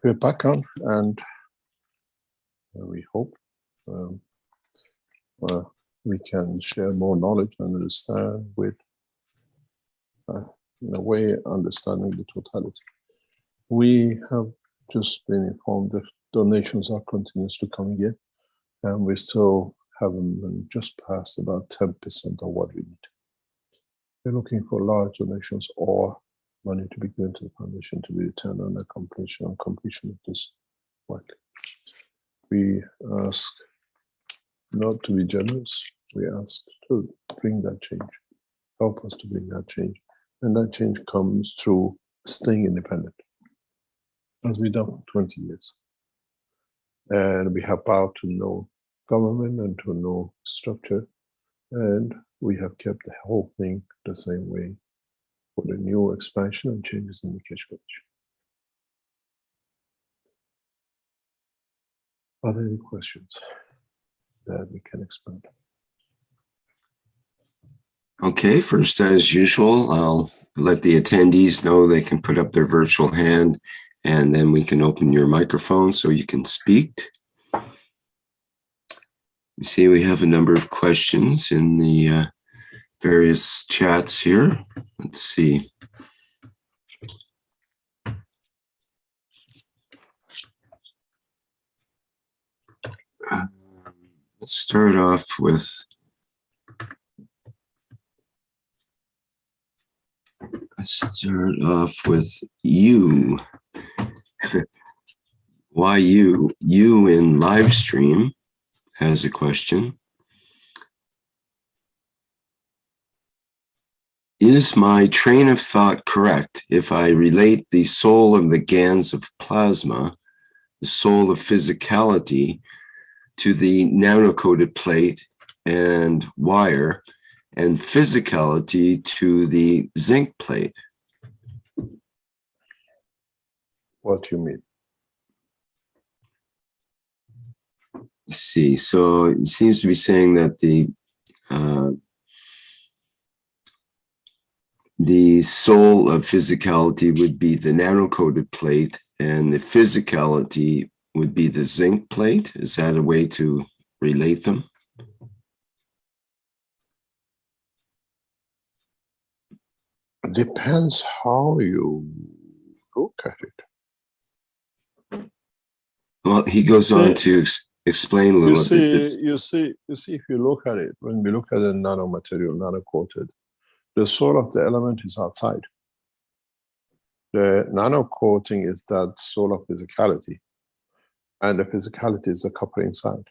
we're back on, and we hope we can share more knowledge and understand with, in a way, understanding the totality. We have just been informed that donations are continuous to coming in, and we still haven't just passed about 10% of what we need. We're looking for large donations or money to be given to the foundation to be returned on the completion of this work. We ask not to be generous. We ask to bring that change, help us to bring that change. And that change comes through staying independent, as we've done for 20 years. And we have bowed to no government and to no structure. And we have kept the whole thing the same way for the new expansion and changes in the Keshe Village. Are there any questions that we can expand? Okay, first, as usual, I'll let the attendees know they can put up their virtual hand, and then we can open your microphone so you can speak. You see, we have a number of questions in the various chats here. Let's see. Let's start off with you. Why you? You in live stream has a question. Is my train of thought correct if I relate the soul of the GANs of plasma, the soul of physicality, to the nano-coated plate and wire, and physicality to the zinc plate? What do you mean? Let's see, so it seems to be saying that the soul of physicality would be the nano-coated plate, and the physicality would be the zinc plate. Is that a way to relate them? Depends how you look at it. Well, he goes on to explain a little bit. You see, if you look at it, when we look at the nanomaterial, nano-coated, the soul of the element is outside. The nano-coating is that soul of physicality, and the physicality is the copper inside.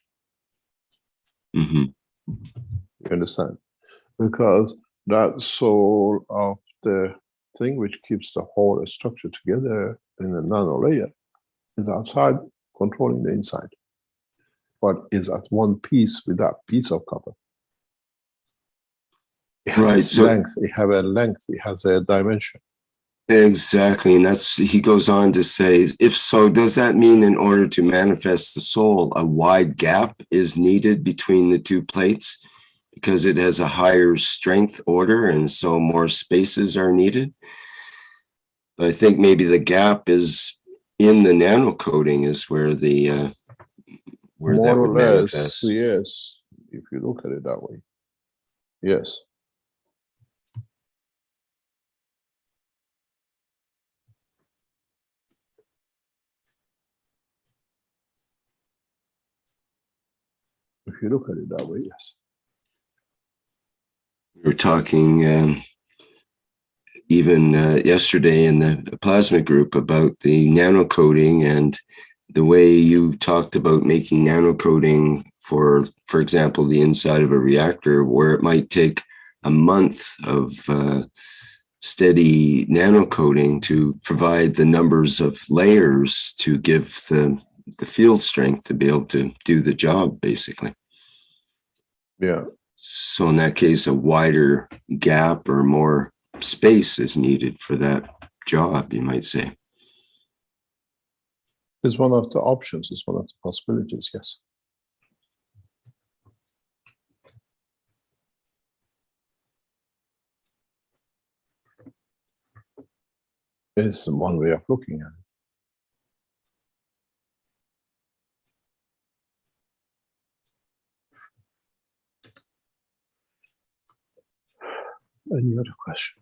Mm-hmm. You understand? Because that soul of the thing which keeps the whole structure together in the nano layer is outside, controlling the inside, but is at one piece with that piece of copper. It has length, it has a length, it has a dimension. Exactly, and he goes on to say, if so, does that mean in order to manifest the soul, a wide gap is needed between the two plates because it has a higher strength order, and so more spaces are needed? But I think maybe the gap is in the nano coating is where the where more that or would less, manifest. yes, if you look at it that way, yes. If you look at it that way, yes. We were talking even yesterday in the plasma group about the nano coating and the way you talked about making nano coating for example, the inside of a reactor, where it might take a month of steady nano coating to provide the numbers of layers to give the field strength to be able to do the job, basically. Yeah. So in that case, a wider gap or more space is needed for that job, you might say. It's one of the options, it's one of the possibilities, yes. It's one way of looking at it. Any other question?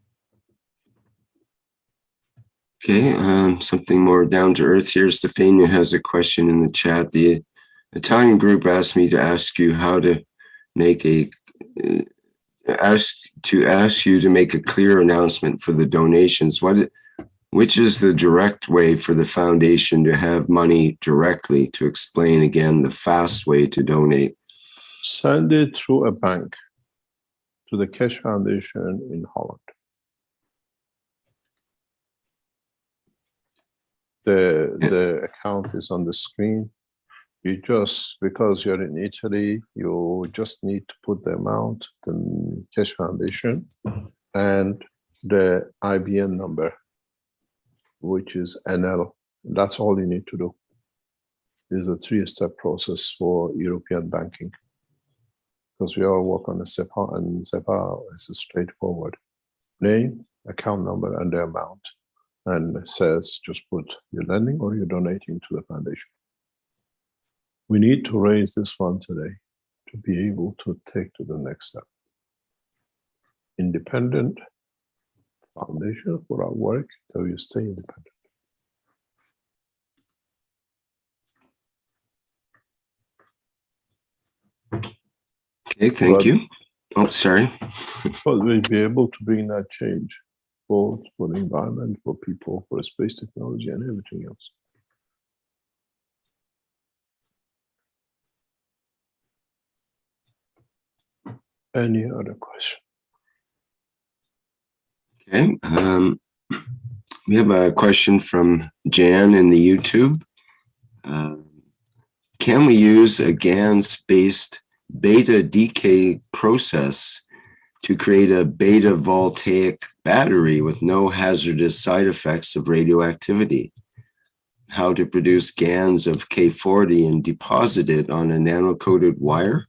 Okay, something more down to earth here. Stefania has a question in the chat. The Italian group asked me to ask you how to make a ask you to make a clear announcement for the donations. Which is the direct way for the foundation to have money directly? To explain again the fast way to donate. Send it through a bank to the Keshe Foundation in Holland. The account is on the screen. You just, because you're in Italy, you just need to put the amount, the Keshe Foundation, and the IBN number, which is NL. That's all you need to do. This is a 3-step process for European banking. Because we all work on the SEPA, and SEPA is straightforward. Name, account number, and the amount. And it says just put your lending or you're donating to the foundation. We need to raise this one today to be able to take to the next step. Independent foundation for our work, so you stay independent. Okay, thank you. Oh, sorry. But we'll be able to bring that change, both for the environment, for people, for space technology, and everything else. Any other question? Okay. We have a question from Jan in the YouTube. Can we use a GaNs-based beta decay process to create a beta voltaic battery with no hazardous side effects of radioactivity? How to produce GaNs of K40 and deposit it on a nano-coated wire?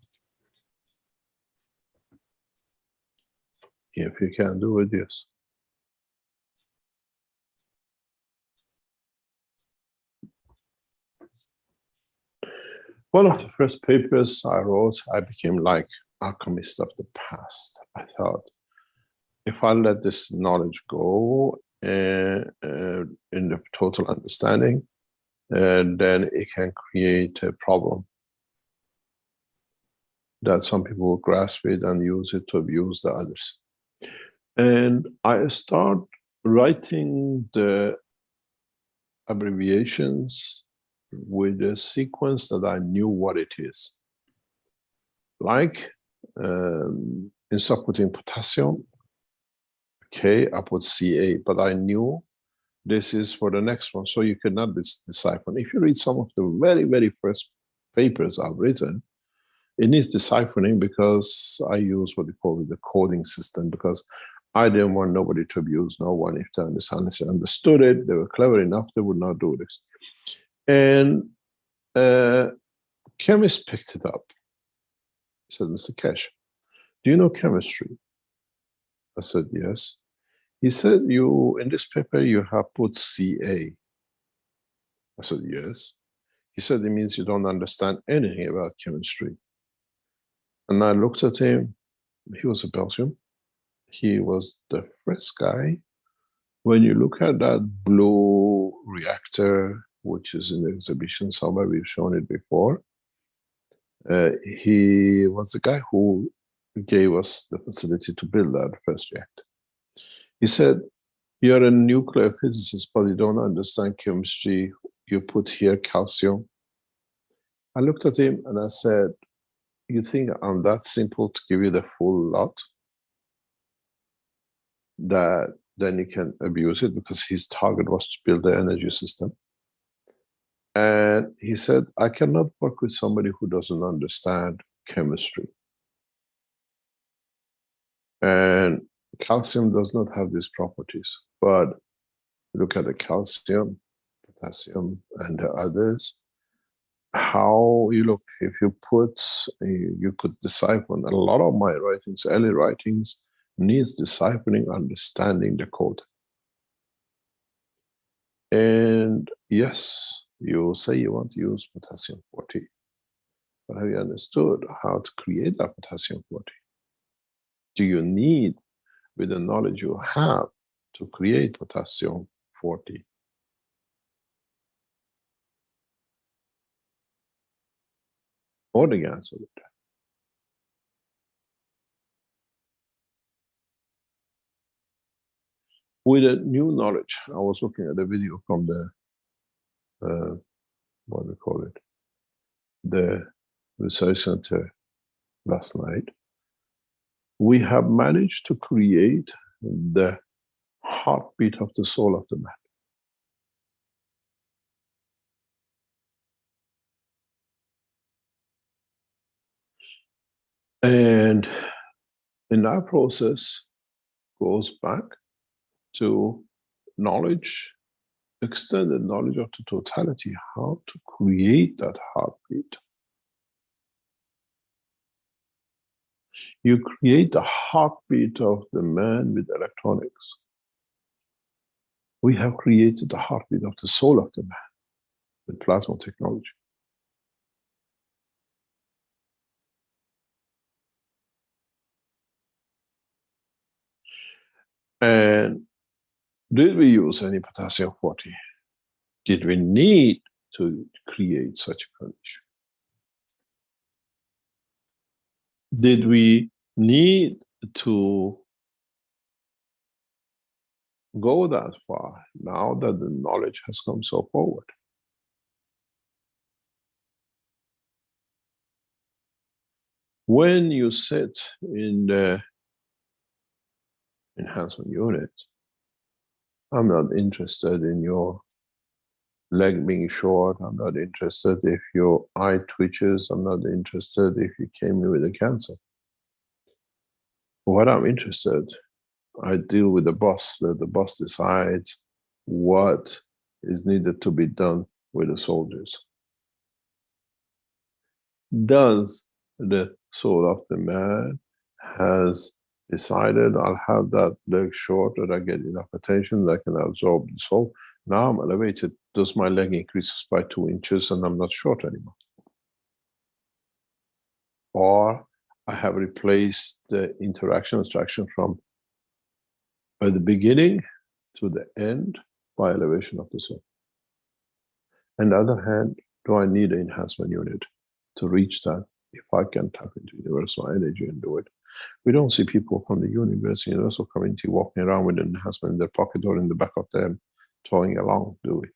If you can do it, yes. One of the first papers I wrote, I became like alchemist of the past. I thought, if I let this knowledge go in the total understanding, then it can create a problem that some people will grasp it and use it to abuse the others. And I start writing the abbreviations with a sequence that I knew what it is. Like, instead of putting potassium, okay, I put Ca, but I knew this is for the next one, so you cannot decipher. If you read some of the very, very first papers I've written, it needs deciphering because I use what they call the coding system, because I didn't want nobody to abuse no one. If they understood it, they were clever enough, they would not do this. And chemist picked it up. He said, Mr. Keshe, do you know chemistry? I said, yes. He said, in this paper, you have put Ca. I said, yes. He said, it means you don't understand anything about chemistry. And I looked at him. He was a Belgian. He was the first guy. When you look at that blue reactor, which is in the exhibition somewhere, we've shown it before, he was the guy who gave us the facility to build that first reactor. He said, you're a nuclear physicist, but you don't understand chemistry. You put here calcium. I looked at him and I said, you think I'm that simple to give you the full lot? That then you can abuse it, because his target was to build the energy system. And he said, I cannot work with somebody who doesn't understand chemistry. And calcium does not have these properties, but look at the calcium, potassium, and the others. How you look, if you put, you could decipher. And a lot of my writings, early writings, needs deciphering, understanding the code. And yes, you say you want to use potassium 40, but have you understood how to create that potassium 40? Do you need with the knowledge you have to create potassium 40. Or the GAN solution. With a new knowledge, I was looking at the video from the, what do we call it, the research center last night. We have managed to create the heartbeat of the soul of the man. And in that process goes back to knowledge, extended knowledge of the totality, how to create that heartbeat. You create the heartbeat of the man with electronics. We have created the heartbeat of the soul of the man with plasma technology. And did we use any potassium 40? Did we need to create such a condition? Did we need to go that far now that the knowledge has come so forward? When you sit in the enhancement unit, I'm not interested in your leg being short. I'm not interested if your eye twitches. I'm not interested if you came in with a cancer. What I'm interested, I deal with the boss, that the boss decides what is needed to be done with the soldiers. Does the soul of the man has decided I'll have that leg short, that I get enough attention that I can absorb the soul. Now I'm elevated. Does my leg increases by 2 inches and I'm not short anymore? Or I have replaced the interaction from by the beginning to the end by elevation of the soul. On the other hand, do I need an enhancement unit to reach that? If I can tap into universal energy and do it. We don't see people from the universal community walking around with an enhancement in their pocket or in the back of them towing along, do we?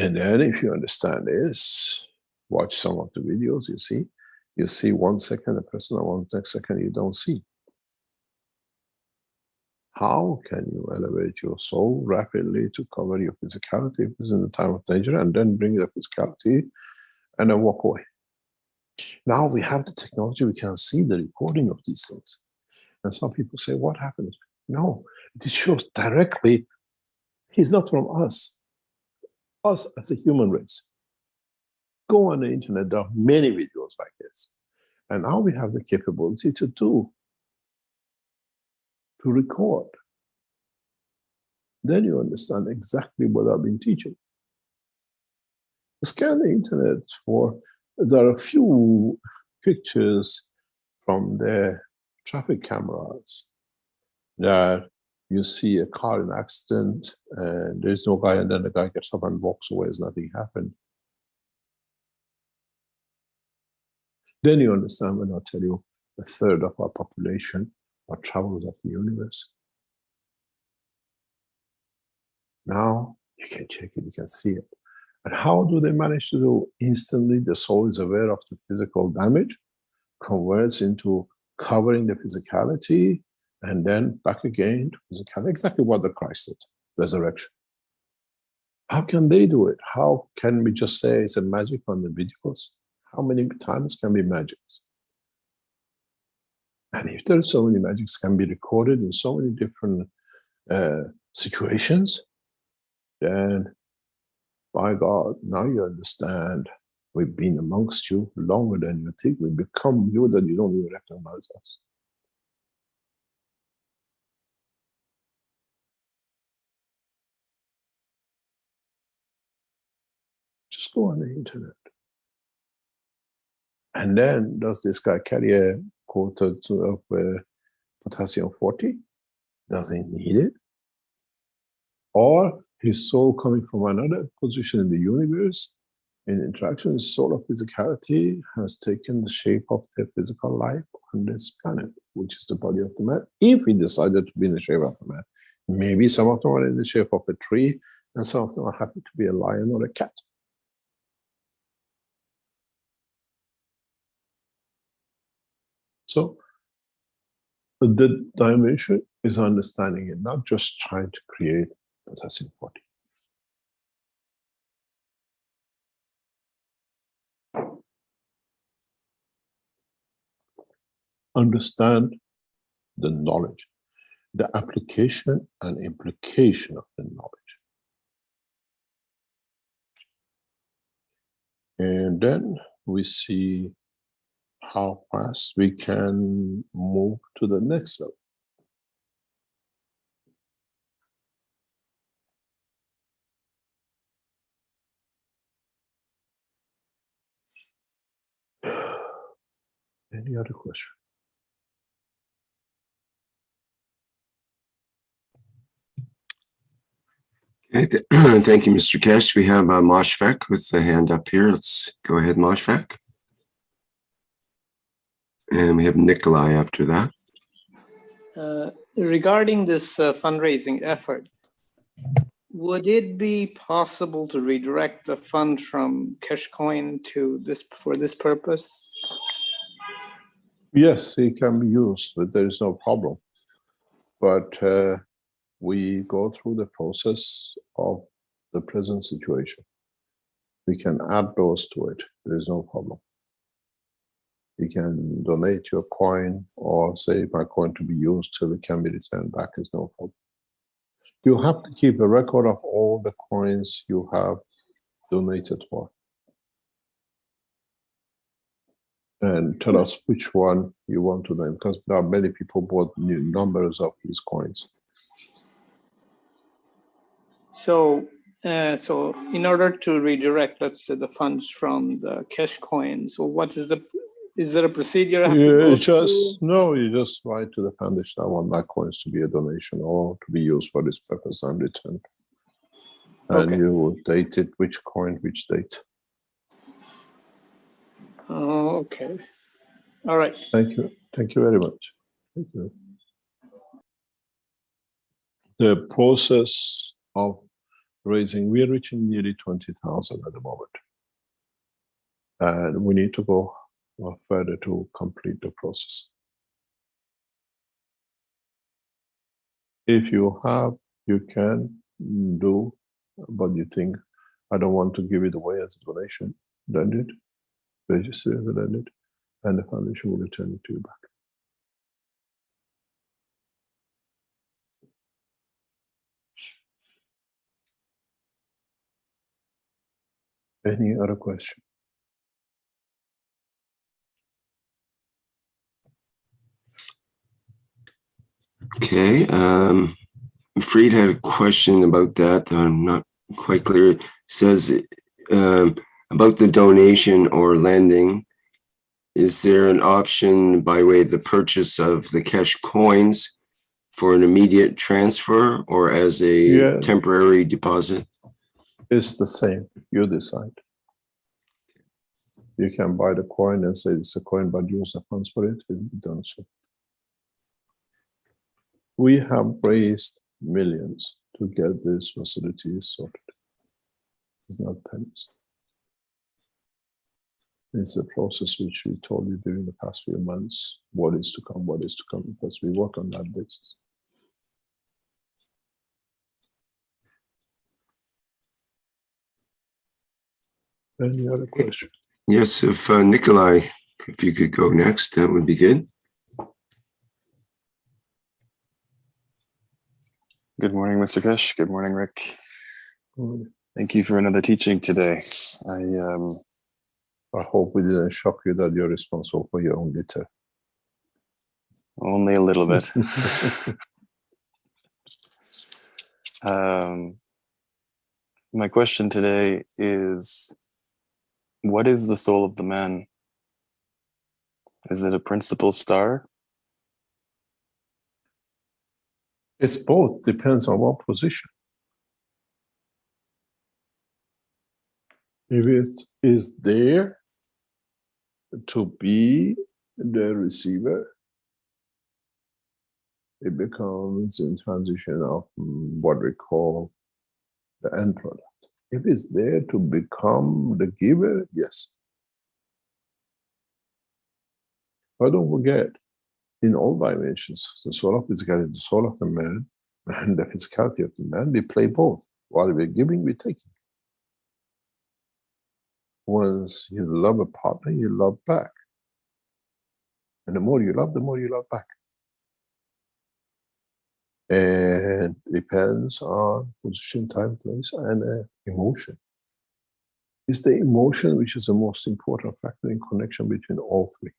And then if you understand this, watch some of the videos you see 1 second a person and 1 next second you don't see. How can you elevate your soul rapidly to cover your physicality if it's in the time of danger, and then bring the physicality and then walk away? Now we have the technology, we can see the recording of these things. And some people say, what happened? No, it shows directly he's not from us as a human race. Go on the internet, there are many videos like this. And now we have the capability to record. Then you understand exactly what I've been teaching. Scan the internet there are a few pictures from the traffic cameras that you see a car in an accident and there's no guy, and then the guy gets up and walks away as nothing happened. Then you understand when I tell you 1/3 of our population are travelers of the universe. Now you can check it, you can see it. And how do they manage to do? Instantly, the soul is aware of the physical damage, converts into covering the physicality, and then back again to physicality. Exactly what the Christ did, resurrection. How can they do it? How can we just say it's a magic on the videos? How many times can be magics? And if there's so many magics can be recorded in so many different situations, then by God, now you understand we've been amongst you longer than you think. We become you that you don't even recognize us. Just go on the internet. And then does this guy carry a quota of potassium 40? Does he need it? Or his soul coming from another position in the universe, in interaction with solar physicality, has taken the shape of the physical life on this planet, which is the body of the man, if he decided to be in the shape of a man. Maybe some of them are in the shape of a tree, and some of them are happy to be a lion or a cat. So the dimension is understanding it, not just trying to create potassium 40. Understand the knowledge, the application and implication of the knowledge. And then we see how fast we can move to the next level. Any other question? Okay, thank you, Mr. Kesh. We have Moshfek with the hand up here. Let's go ahead, Moshfek. And we have Nikolai after that. Regarding this fundraising effort, would it be possible to redirect the fund from Cashcoin to this for this purpose? Yes, it can be used, but there is no problem. But we go through the process of the present situation. We can add those to it. There is no problem. You can donate your coin or say my coin to be used till it can be returned back, is no problem. You have to keep a record of all the coins you have donated for. And tell us which one you want to name, because there are many people bought new numbers of these coins. So in order to redirect, let's say, the funds from the Cashcoin, so is there a procedure I have to go through? No, you just write to the foundation, I want my coins to be a donation or to be used for this purpose and returned. And you date it, which coin, which date. Oh, okay. All right. Thank you. Thank you very much. Thank you. The process of raising, we are reaching nearly 20,000 at the moment. And we need to go further to complete the process. If you have, you can do, but you think, I don't want to give it away as a donation, then it, register as a it, and the foundation will return it to you back. Any other question? Okay, Fried had a question about that. I'm not quite clear. It says about the donation or lending. Is there an option by way of the purchase of the cash coins for an immediate transfer or as a temporary deposit? It's the same. You decide. You can buy the coin and say it's a coin, but use the funds for it. It will be done so. We have raised millions to get this facility sorted. It's not pennies. It's a process which we told you during the past few months, what is to come, because we work on that basis. Any other question? Yes, if Nikolai, if you could go next, that would be good. Good morning, Mr. Kesh. Good morning, Rick. Good morning. Thank you for another teaching today. I hope we didn't shock you that you're responsible for your own litter. Only a little bit. My question today is, what is the soul of the man? Is it a principal star? It's both, depends on what position. If it is there to be the receiver, it becomes in transition of what we call the end product. If it's there to become the giver, yes. But don't forget, in all dimensions, the soul of physicality, the soul of the man, and the physicality of the man, we play both. While we're giving, we're taking. Once you love a partner, you love back. And the more you love, the more you love back. And depends on position, time, place, and emotion. It's the emotion which is the most important factor in connection between all three.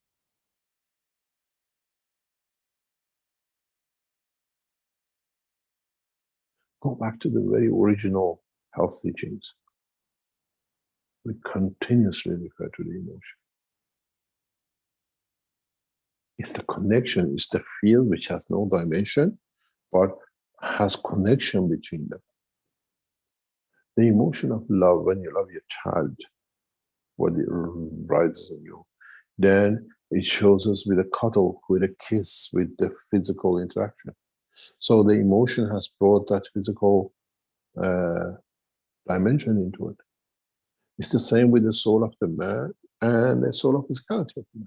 Go back to the very original health teachings. We continuously refer to the emotion. It's the connection, it's the field which has no dimension, but has connection between them. The emotion of love, when you love your child, when it rises in you, then it shows us with a cuddle, with a kiss, with the physical interaction. So the emotion has brought that physical dimension into it. It's the same with the soul of the man and the soul of physicality of the man.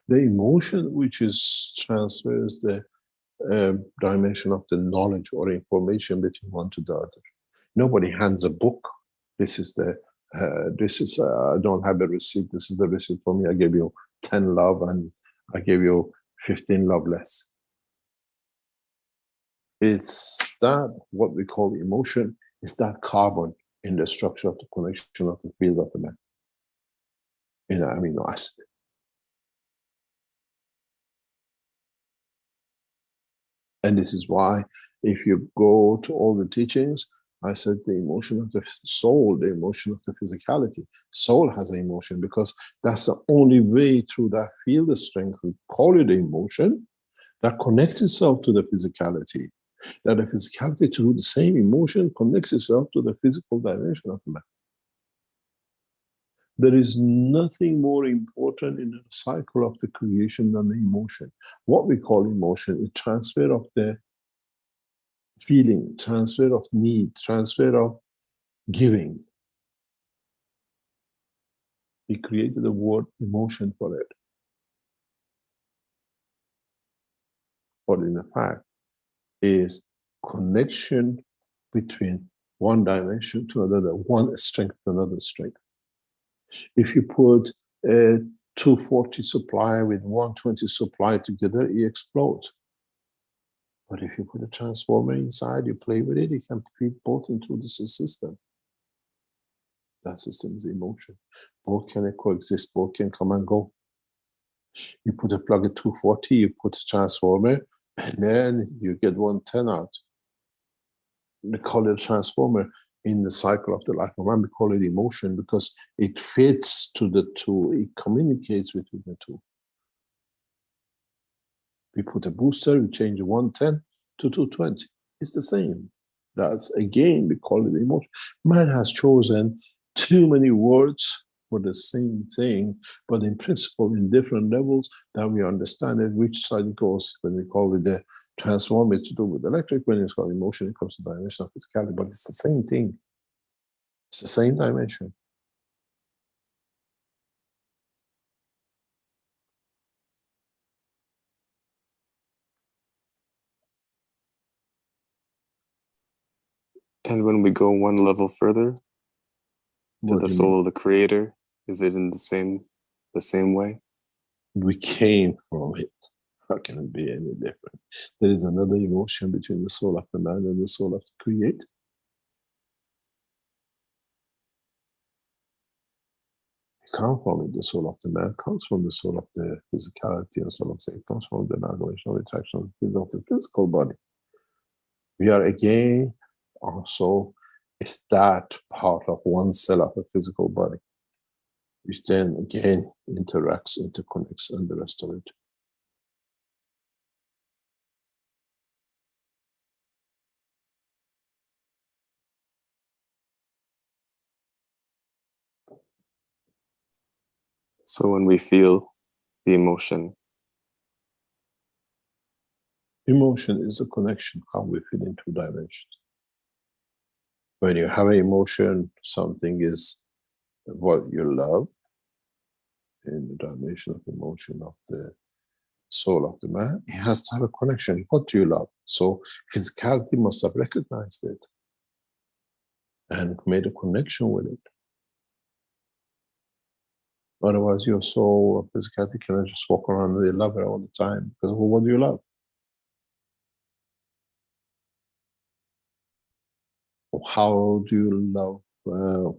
The emotion which is transfers the dimension of the knowledge or information between one to the other. Nobody hands a book. This is I don't have a receipt. This is the receipt for me. I gave you 10 love and I gave you 15 love less. It's that what we call emotion, is that carbon in the structure of the connection of the field of the man in an amino acid. And this is why if you go to all the teachings, I said the emotion of the soul, the emotion of the physicality. Soul has an emotion because that's the only way through that field of strength, we call it emotion, that connects itself to the physicality. That the physicality through the same emotion connects itself to the physical dimension of the man. There is nothing more important in the cycle of the creation than the emotion. What we call emotion is transfer of the feeling, transfer of need, transfer of giving. We created the word emotion for it. But in fact, is connection between one dimension to another, one strength to another strength. If you put a 240 supply with 120 supply together, it explodes. But if you put a transformer inside, you play with it, you can feed both into the system. That system is emotion. Both can coexist, both can come and go. You put a plug at 240, you put a transformer, and then you get 110 out. We call it a transformer. In the cycle of the life of man, we call it emotion because it fits to the two, it communicates between the two. We put a booster, we change 110 to 220. It's the same. That's again, we call it emotion. Man has chosen too many words for the same thing, but in principle, in different levels, that we understand it, which side it goes. When we call it the transform, it's to do with electric. When it's called emotion, it comes to the dimension of physicality, but it's the same thing. It's the same dimension. And when we go one level further to the soul of the creator, is it in the same way? We came from it. How can it be any different? There is another emotion between the soul of the man and the soul of the creator. We come from it. The soul of the man comes from the soul of the physicality, and soul of the comes from the amalgamation of the attraction of the physical body. We are again also is that part of one cell of a physical body, which then again interacts, interconnects, and the rest of it. So when we feel the emotion, emotion is a connection, how we feel in two dimensions. When you have an emotion, something is what you love in the dimension of emotion of the soul of the man. He has to have a connection. What do you love? So physicality must have recognized it and made a connection with it. Otherwise, your soul or physicality cannot just walk around and love her all the time. Because well, what do you love? How do you love,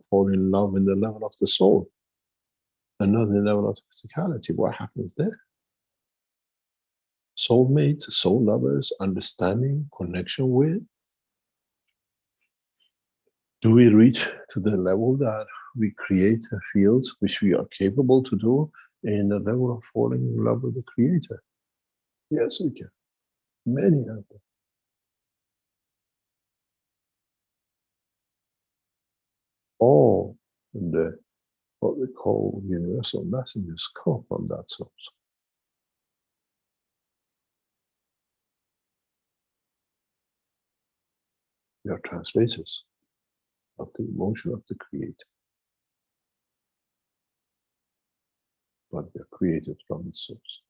fall in love in the level of the soul and not in the level of physicality? What happens there? Soulmates, soul lovers, understanding, connection with. Do we reach to the level that we create a field which we are capable to do in the level of falling in love with the Creator? Yes, we can. Many of them. All the what we call universal messages come from that source. We are translators of the emotion of the Creator. But we are created from the source,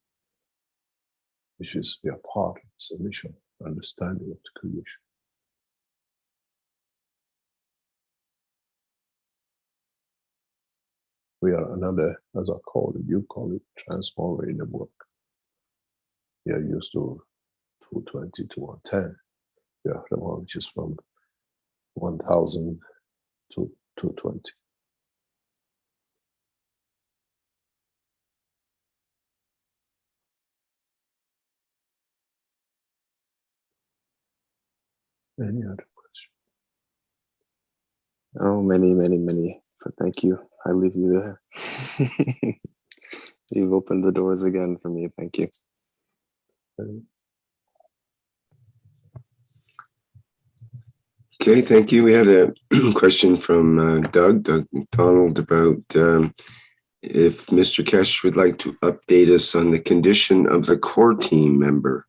which is we are part of this initial understanding of the creation. We are another, as I call it, you call it, transformer in the work. We are used to 220 to 110. We are the one which is from 1000 to 220. Any other question? oh, many, many, many. But thank you. I leave you there. You've opened the doors again for me. Thank you. Okay, thank you. We had a question from Doug McDonald about if Mr. Keshe would like to update us on the condition of the core team member.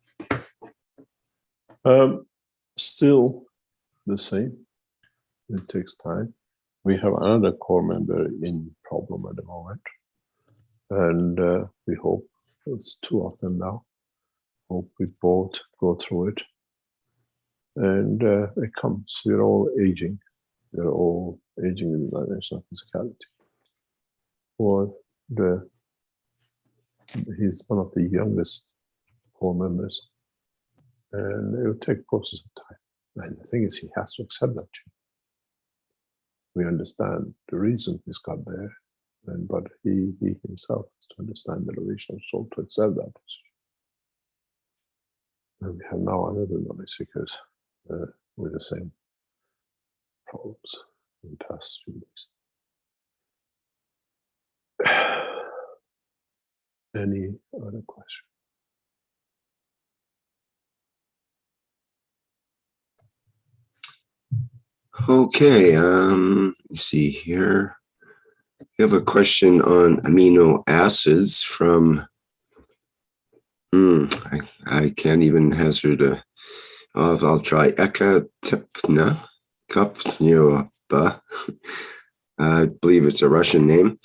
Still the same. It takes time. We have another core member in problem at the moment. And we hope, it's two of them now, hope we both go through it. And it comes, we're all aging. We're all aging in the dimension of physicality. He's one of the youngest core members. And it will take a process of time. And the thing is, he has to accept that change. We understand the reason he's got there, but he himself has to understand the relation of soul to accept that. And we have now another knowledge seekers with the same problems in the past few days. Any other question? Okay, let's see here. We have a question on amino acids from, I can't even hazard a, I'll try Eka Tepna Kopnyoba. I believe it's a Russian name.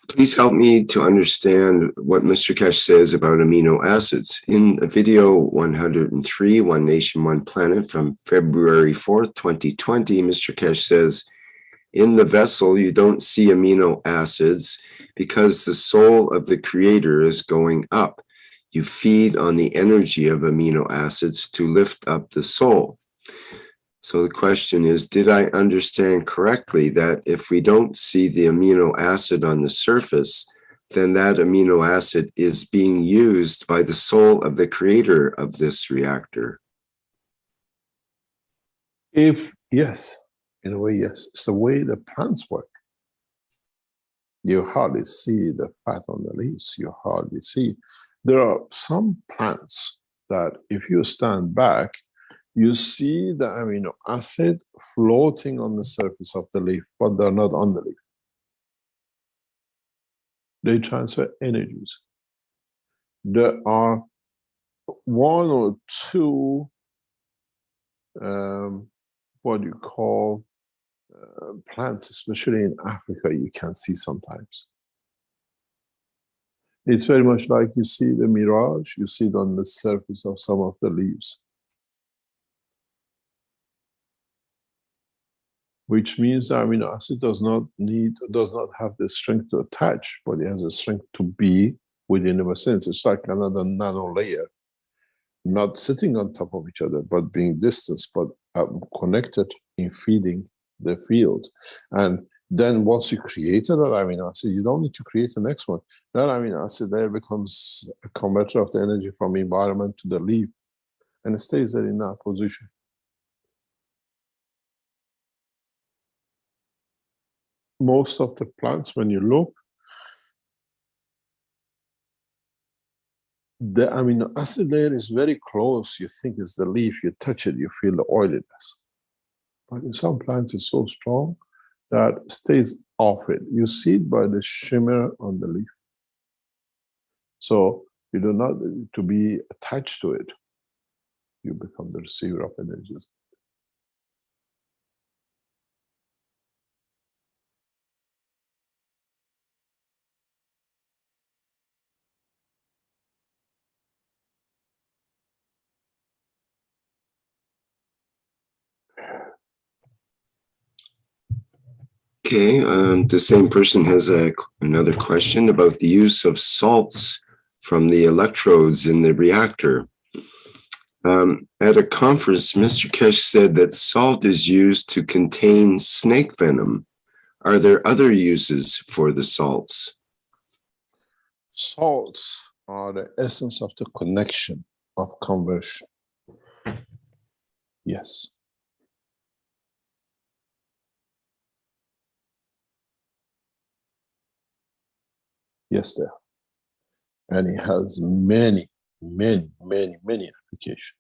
Please help me to understand what Mr. Keshe says about amino acids. In video 103, One Nation, One Planet from February 4th, 2020, Mr. Keshe says, in the vessel, you don't see amino acids because the soul of the creator is going up. You feed on the energy of amino acids to lift up the soul. So the question is, did I understand correctly that if we don't see the amino acid on the surface, then that amino acid is being used by the soul of the creator of this reactor? Yes, in a way, yes. It's the way the plants work. You hardly see the fat on the leaves. You hardly see. There are some plants that if you stand back, you see the amino acid floating on the surface of the leaf, but they're not on the leaf. They transfer energies. There are one or two, what you call plants, especially in Africa, you can see sometimes. It's very much like you see the mirage, you see it on the surface of some of the leaves. Which means the amino acid does not have the strength to attach, but it has the strength to be within the vicinity. It's like another nano layer, not sitting on top of each other, but being distant, but connected in feeding the field. And then once you created that amino acid, you don't need to create the next one. That amino acid layer becomes a converter of the energy from environment to the leaf, and it stays there in that position. Most of the plants, when you look, the amino acid layer is very close. You think it's the leaf, you touch it, you feel the oiliness. But in some plants, it's so strong that it stays off it. You see it by the shimmer on the leaf. So you do not need to be attached to it. You become the receiver of energies. Okay, the same person has another question about the use of salts from the electrodes in the reactor. At a conference, Mr. Keshe said that salt is used to contain snake venom. Are there other uses for the salts? Salts are the essence of the connection of conversion. Yes. Yes, there. And it has many, many, many, many applications.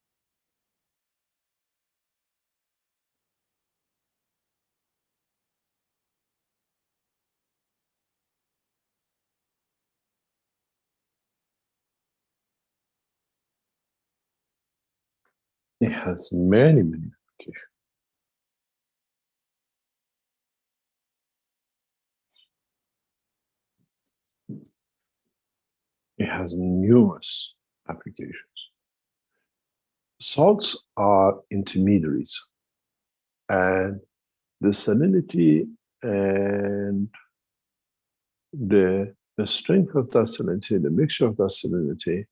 It has many, many applications. It has numerous applications. Salts are intermediaries, and the salinity and the strength of that salinity, the mixture of that salinity,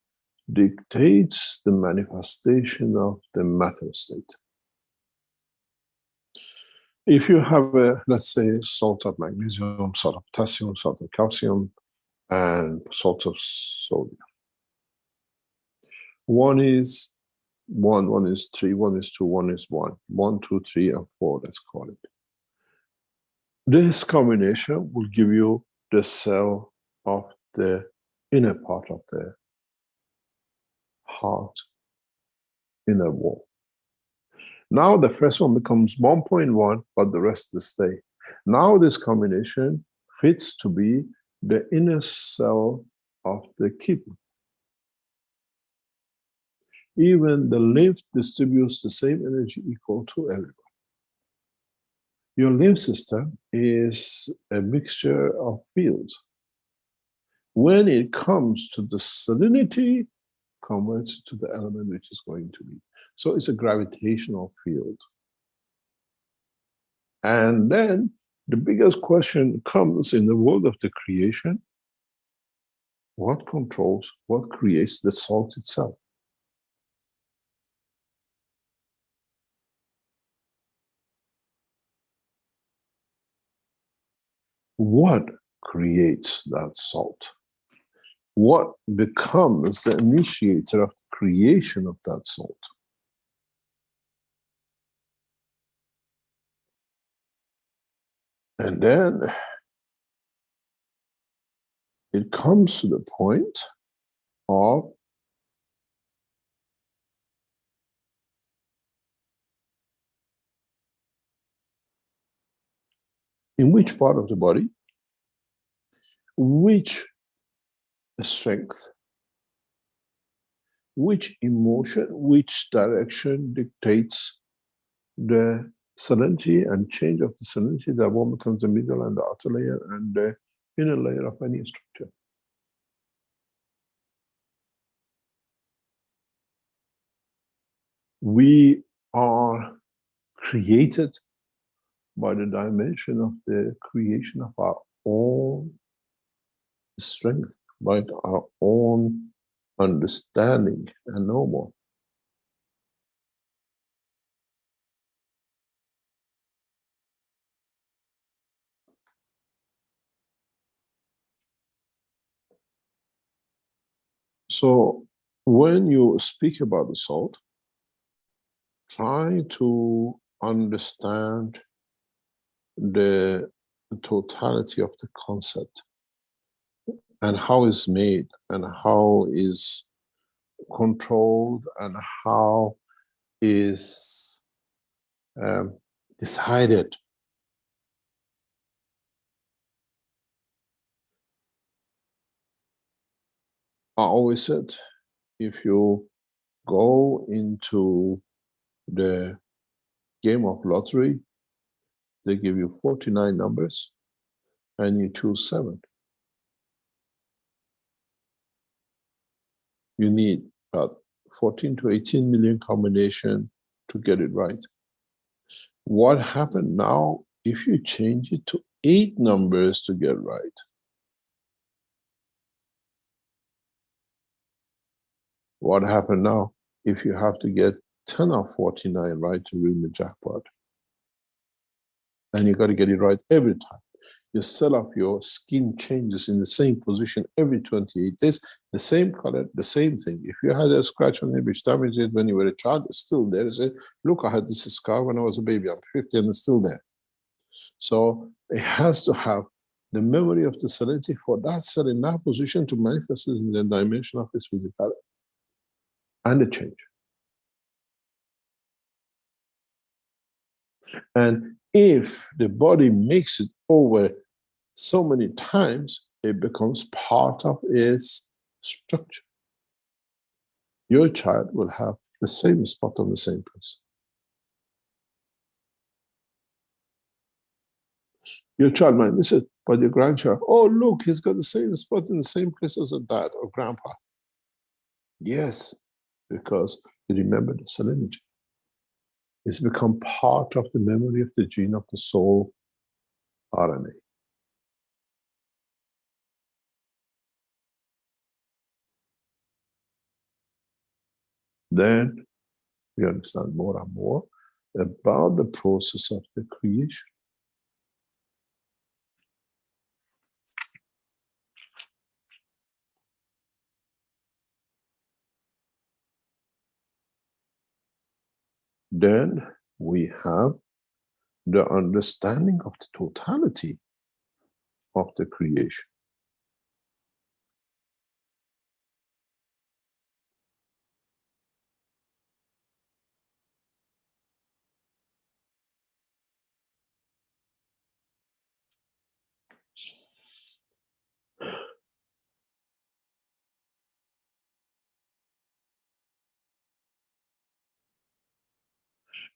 dictates the manifestation of the matter state. If you have let's say, salt of magnesium, salt of potassium, salt of calcium, and salt of sodium. One is 3, 1 is 2, 1 is 1. 1, 2, 3, and 4, let's call it. This combination will give you the cell of the inner part of the heart, inner wall. Now the first one becomes 1.1, but the rest is stay. Now this combination fits to be the inner cell of the kidney. Even the lymph distributes the same energy equal to everyone. Your lymph system is a mixture of fields. When it comes to the salinity, converts to the element which is going to be. So it's a gravitational field. And then the biggest question comes in the world of the creation: what controls, what creates the salt itself? What creates that salt? What becomes the initiator of creation of that salt? And then it comes to the point of in which part of the body, which strength, which emotion, which direction dictates the salinity and change of the salinity that one becomes the middle and the outer layer and the inner layer of any structure. We are created by the dimension of the creation of our own strength, by our own understanding and no more. So when you speak about the salt, try to understand the totality of the concept and how it's made and how is controlled and how is decided. I always said, if you go into the game of lottery, they give you 49 numbers and you choose 7. You need about 14 to 18 million combination to get it right. What happened now if you change it to 8 numbers to get right? What happened now if you have to get 10 of 49 right to win the jackpot? And you got to get it right every time. Your cell of your skin changes in the same position every 28 days, the same color, the same thing. If you had a scratch on it which damaged it when you were a child, it's still there. You say, look, I had this scar when I was a baby, I'm 50 and it's still there. So it has to have the memory of the salinity for that cell in that position to manifest in the dimension of its physicality and the change. And if the body makes it over so many times, it becomes part of its structure. Your child will have the same spot on the same place. Your child might miss it, but your grandchild, oh, look, he's got the same spot in the same place as a dad or grandpa. Yes, because you remember the salinity. It's become part of the memory of the gene of the soul RNA. Then we understand more and more about the process of the creation. Then we have the understanding of the totality of the creation.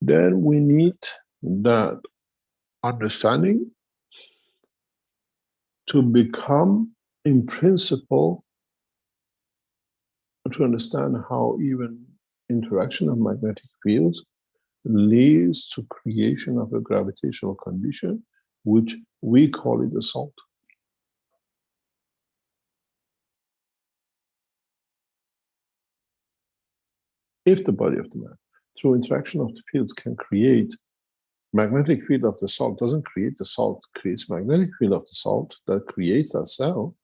Then we need that understanding to become, in principle, to understand how even interaction of magnetic fields leads to creation of a gravitational condition, which we call it the salt. If the body of the man, through interaction of the fields, can create magnetic field of the salt, doesn't create the salt, creates magnetic field of the salt that creates that cell,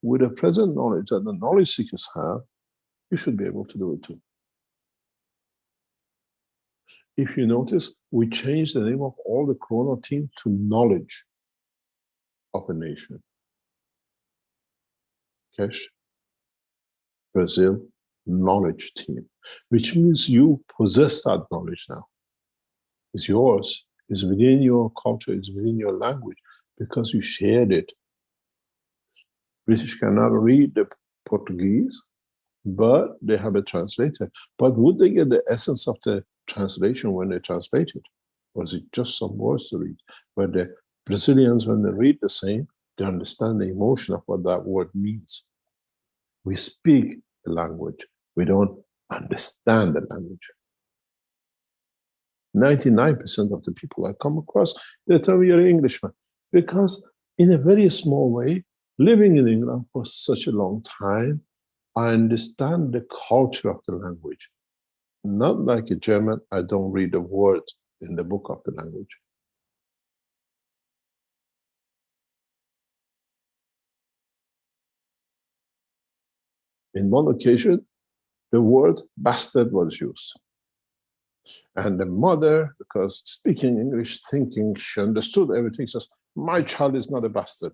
with the present knowledge that the knowledge seekers have, you should be able to do it too. If you notice, we changed the name of all the Corona team to knowledge of a nation. Marrakesh, Brazil knowledge team, which means you possess that knowledge now. It's yours, it's within your culture, it's within your language, because you shared it. British cannot read the Portuguese, but they have a translator. But would they get the essence of the translation when they translate it? Or is it just some words to read? But the Brazilians, when they read the same, they understand the emotion of what that word means. We speak the language. We don't understand the language. 99% of the people I come across, they tell me you're an Englishman. Because in a very small way, living in England for such a long time, I understand the culture of the language. Not like a German, I don't read the words in the book of the language. In one occasion, the word bastard was used. And the mother, because speaking English, thinking she understood everything, says, my child is not a bastard.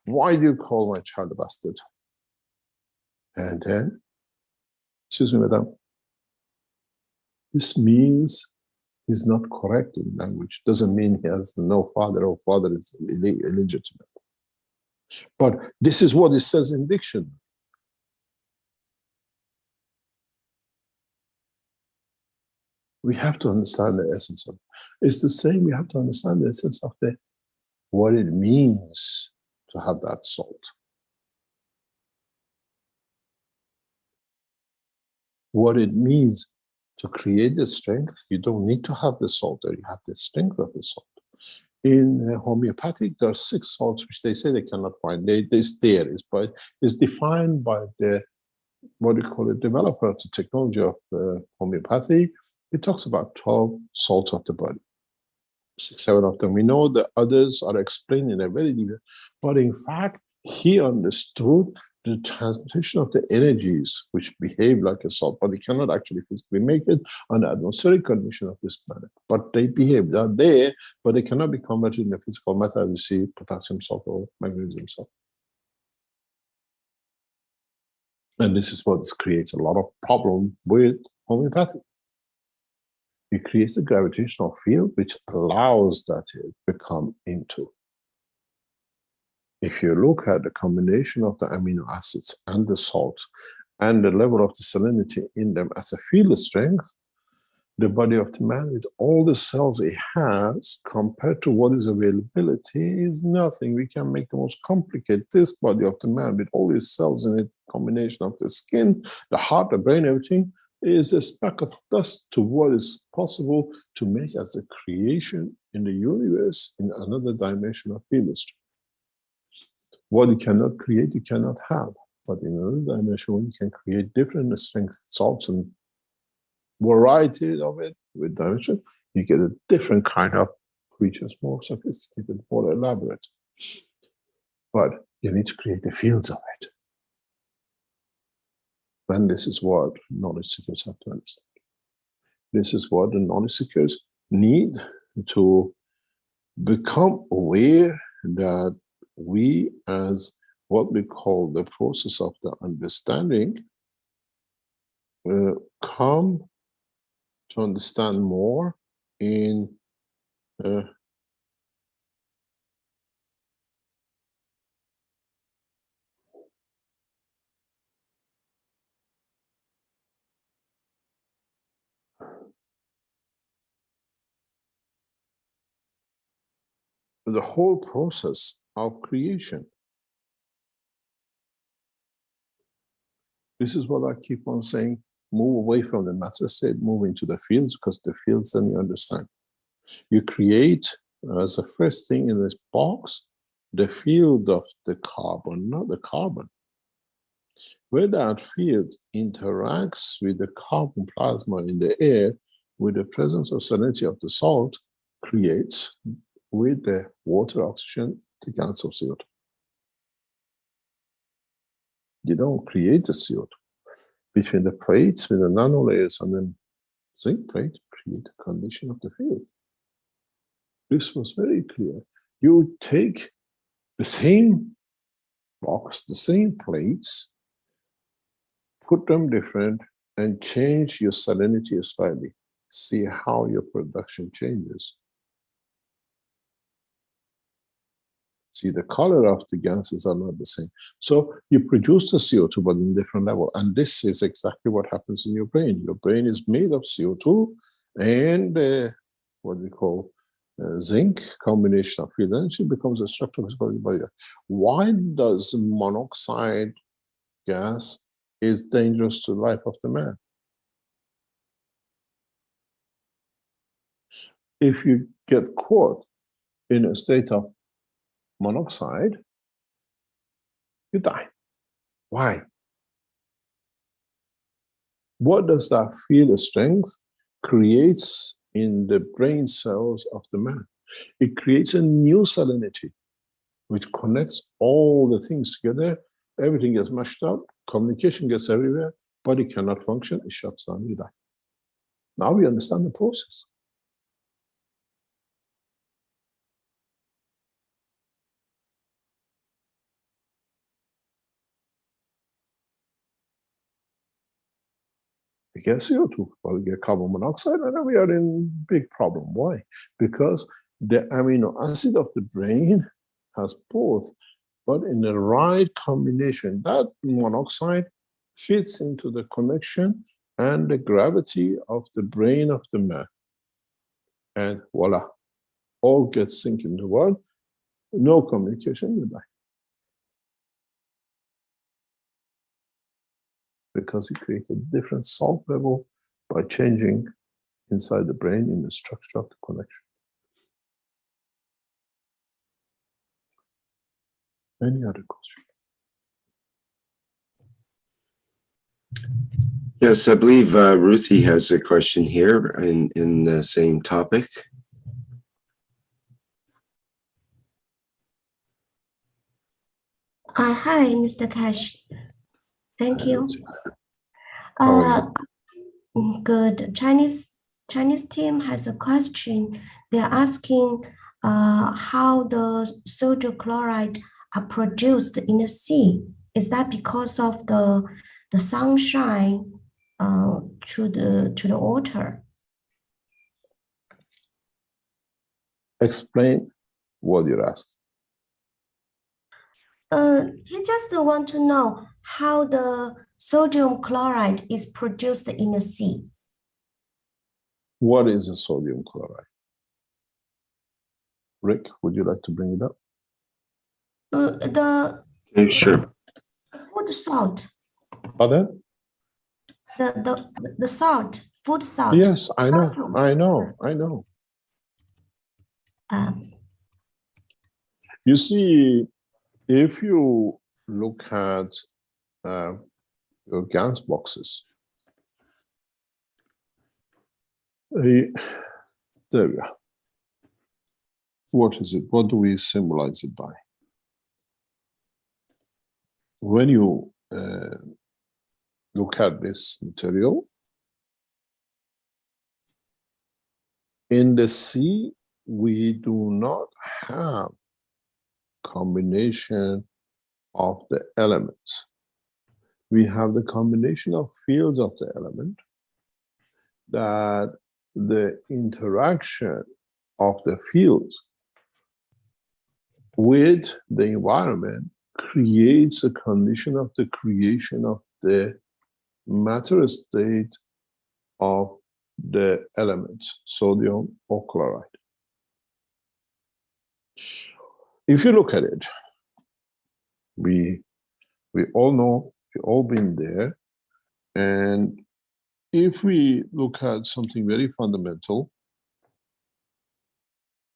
Why do you call my child a bastard? And then, excuse me, madam, this means he's not correct in language. Doesn't mean he has no father or father is illegitimate. But this is what it says in dictionary. We have to understand the essence of it. It's the same, we have to understand the essence of what it means to have that salt. What it means to create the strength, you don't need to have the salt, or you have the strength of the salt. In homeopathic, there are 6 salts which they say they cannot find. It's there, it's defined by the, what do you call it, developer of the technology of homeopathy. It talks about 12 salts of the body. 6, 7 of them. We know the others are explained in a very deep way. But in fact, he understood the transmission of the energies which behave like a salt, but they cannot actually physically make it on the atmospheric condition of this planet. But they behave, they're there, but they cannot be converted into physical matter as you see potassium salt or magnesium salt. And this is what creates a lot of problem with homeopathy. It creates a gravitational field which allows that to become into. If you look at the combination of the amino acids and the salts and the level of the salinity in them as a field strength, the body of the man with all the cells it has compared to what is availability is nothing. We can make the most complicated, this body of the man with all his cells in it, combination of the skin, the heart, the brain, everything, is a speck of dust to what is possible to make as a creation in the universe in another dimension of field strength. What you cannot create, you cannot have. But in another dimension, when you can create different strength salts and variety of it with dimension, you get a different kind of creatures, more sophisticated, more elaborate. But you need to create the fields of it. And this is what knowledge seekers have to understand. This is what the knowledge seekers need to become aware that we, as what we call the process of the understanding, come to understand more in the whole process of creation. This is what I keep on saying, move away from the matter state, move into the fields, because the fields then you understand. You create as a first thing in this box, the field of the carbon, not the carbon. Where that field interacts with the carbon plasma in the air, with the presence of salinity of the salt, creates with the water, oxygen, the gas of CO2. You don't create the CO2. Between the plates, with the nanolayers and then zinc plate, create a condition of the field. This was very clear. You take the same box, the same plates, put them different, and change your salinity slightly. See how your production changes. See, the color of the gases are not the same. So you produce the CO2, but in different level. And this is exactly what happens in your brain. Your brain is made of CO2 and what we call zinc, combination of field energy becomes a structure of physical body. Why does monoxide gas is dangerous to the life of the man? If you get caught in a state of monoxide, you die. Why? What does that field strength creates in the brain cells of the man? It creates a new salinity, which connects all the things together. Everything gets mashed up, communication gets everywhere, body cannot function, it shuts down, you die. Now we understand the process. We get CO2, but we get carbon monoxide, and then we are in big problem. Why? Because the amino acid of the brain has both, but in the right combination, that monoxide fits into the connection and the gravity of the brain of the man. And voila, all gets synced into one, no communication, you die. Because you create a different salt level by changing inside the brain in the structure of the connection. Any other question? Yes, I believe Ruthie has a question here in the same topic. Hi, Mr. Kash. Thank you. Good. Chinese team has a question. They're asking how the sodium chloride are produced in the sea. Is that because of the sunshine to the water? Explain what you're asking. He just want to know how the sodium chloride is produced in the sea. What is a sodium chloride? Rick, would you like to bring it up? Sure. Food salt. Pardon? The salt, food salt. Yes, I know. You see, if you look at your gas boxes, there we are. What is it? What do we symbolize it by? When you look at this material, in the sea, we do not have combination of the elements. We have the combination of fields of the element, that the interaction of the fields with the environment creates a condition of the creation of the matter state of the elements, sodium or chloride. If you look at it, we all know, we've all been there, and if we look at something very fundamental,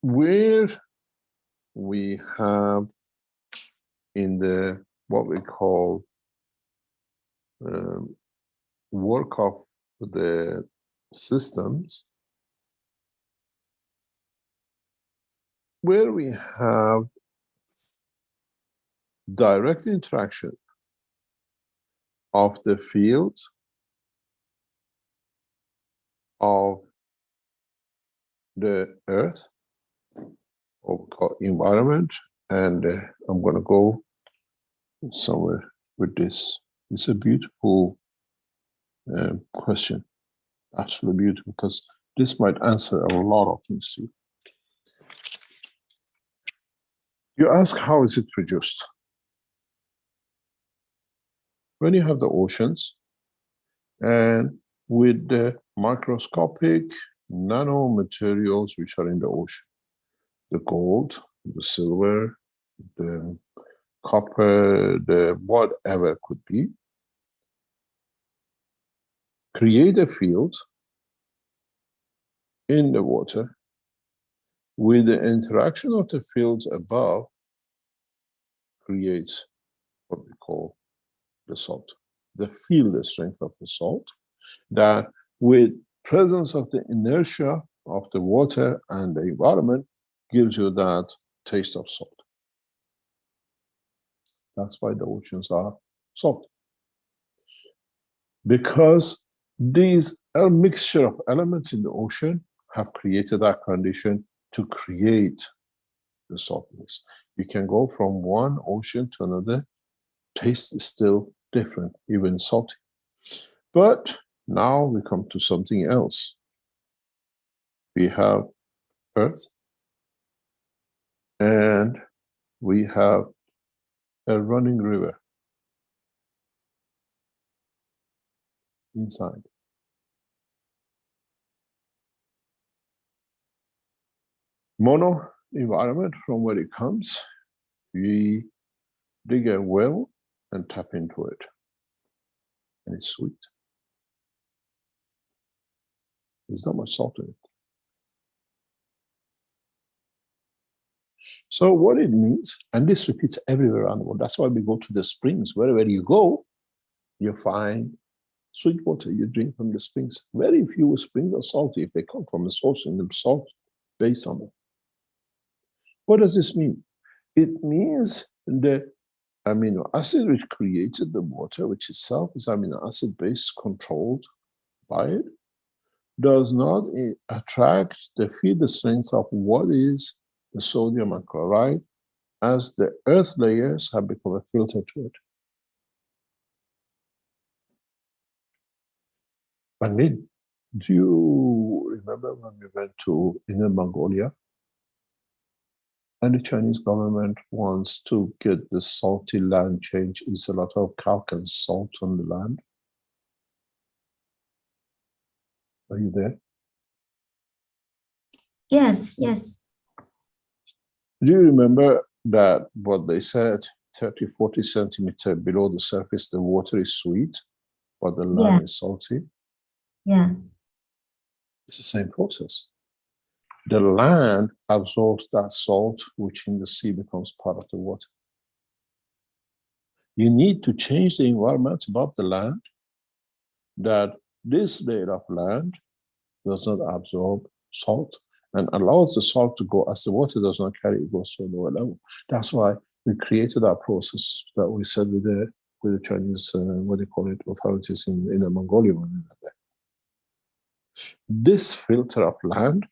where we have in the what we call work of the systems, where we have direct interaction of the field of the earth, or we call environment, and I'm going to go somewhere with this. It's a beautiful question, absolutely beautiful, because this might answer a lot of things to you. You ask, how is it produced? When you have the oceans, and with the microscopic nanomaterials which are in the ocean, the gold, the silver, the copper, the whatever could be, create a field in the water. With the interaction of the fields above, creates what we call the salt. The field strength of the salt, that with presence of the inertia of the water and the environment gives you that taste of salt. That's why the oceans are salt. Because these mixture of elements in the ocean have created that condition to create the saltiness. You can go from one ocean to another, taste is still different, even salty. But now we come to something else. We have Earth, and we have a running river inside. Mono environment, from where it comes, we dig a well and tap into it, and it's sweet. There's not much salt in it. So what it means, and this repeats everywhere around the world, that's why we go to the springs. Wherever you go, you find sweet water. You drink from the springs. Very few springs are salty if they come from the source in the salt based on it. What does this mean? It means the amino acid which created the water, which itself is amino acid base controlled by it, does not attract the field strength of what is the sodium and chloride, as the earth layers have become a filter to it. Bangin, do you remember when we went to Inner Mongolia? And the Chinese government wants to get the salty land changed. It's a lot of calc and salt on the land. Are you there? Yes, yes. Do you remember that what they said, 30, 40 centimeters below the surface, the water is sweet, but the land is salty? Yeah. It's the same process. The land absorbs that salt, which in the sea becomes part of the water. You need to change the environment above the land, that this layer of land does not absorb salt and allows the salt to go, as the water does not carry, it goes to a lower level. That's why we created our process that we said with the Chinese, what do you call it, authorities in the Mongolia when we were there. This filter of land,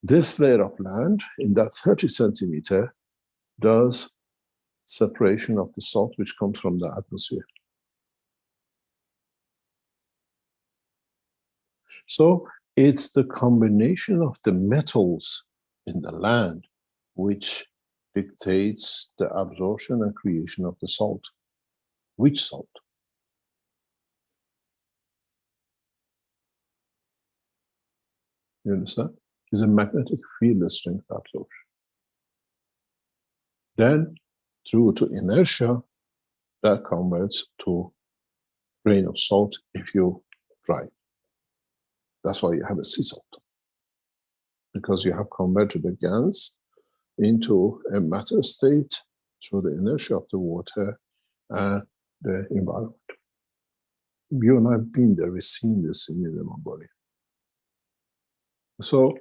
this layer of land in that 30 centimeter does separation of the salt which comes from the atmosphere. So it's the combination of the metals in the land which dictates the absorption and creation of the salt. Which salt? You understand? It's a magnetic field strength absorption. Then, through to inertia, that converts to grain of salt if you dry. That's why you have a sea salt, because you have converted the gas into a matter state through the inertia of the water and the environment. You and I have been there, we've seen this in the Mongolia. So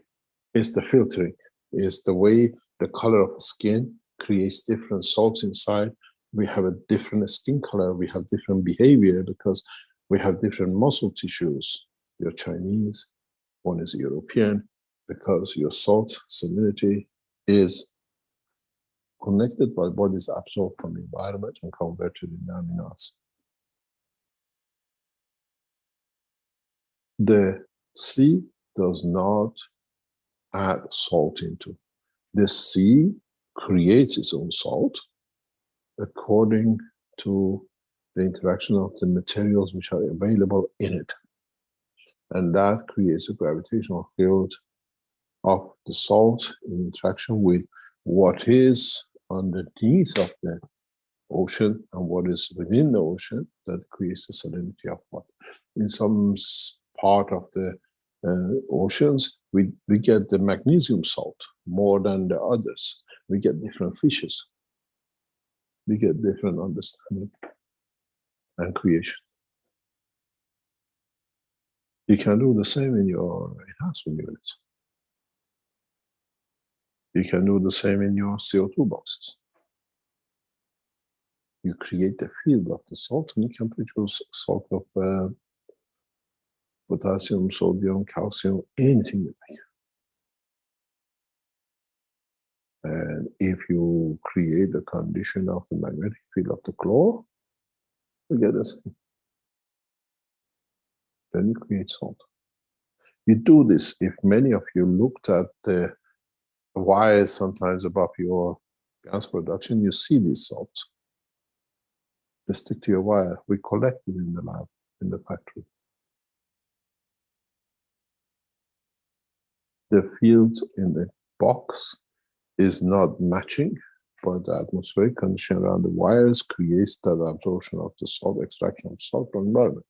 it's the filtering, it's the way the color of skin creates different salts inside. We have a different skin color, we have different behavior because we have different muscle tissues. You're Chinese, one is European, because your salt salinity is connected by bodies absorbed from the environment and converted in amino acids. The sea does not add salt into. The sea creates its own salt according to the interaction of the materials which are available in it. And that creates a gravitational field of the salt in interaction with what is underneath of the ocean and what is within the ocean, that creates the salinity of water. In some part of the oceans, we get the magnesium salt more than the others. We get different fishes. We get different understanding and creation. You can do the same in your enhancement units. You can do the same in your CO2 boxes. You create the field of the salt and you can produce salt of potassium, sodium, calcium, anything you like. And if you create a condition of the magnetic field of the chlor, you get the same. Then you create salt. You do this if many of you looked at the wires sometimes above your gas production, you see these salts. They stick to your wire. We collect it in the lab, in the factory. The field in the box is not matching, but the atmospheric condition around the wires creates that absorption of the salt, extraction of salt from the environment.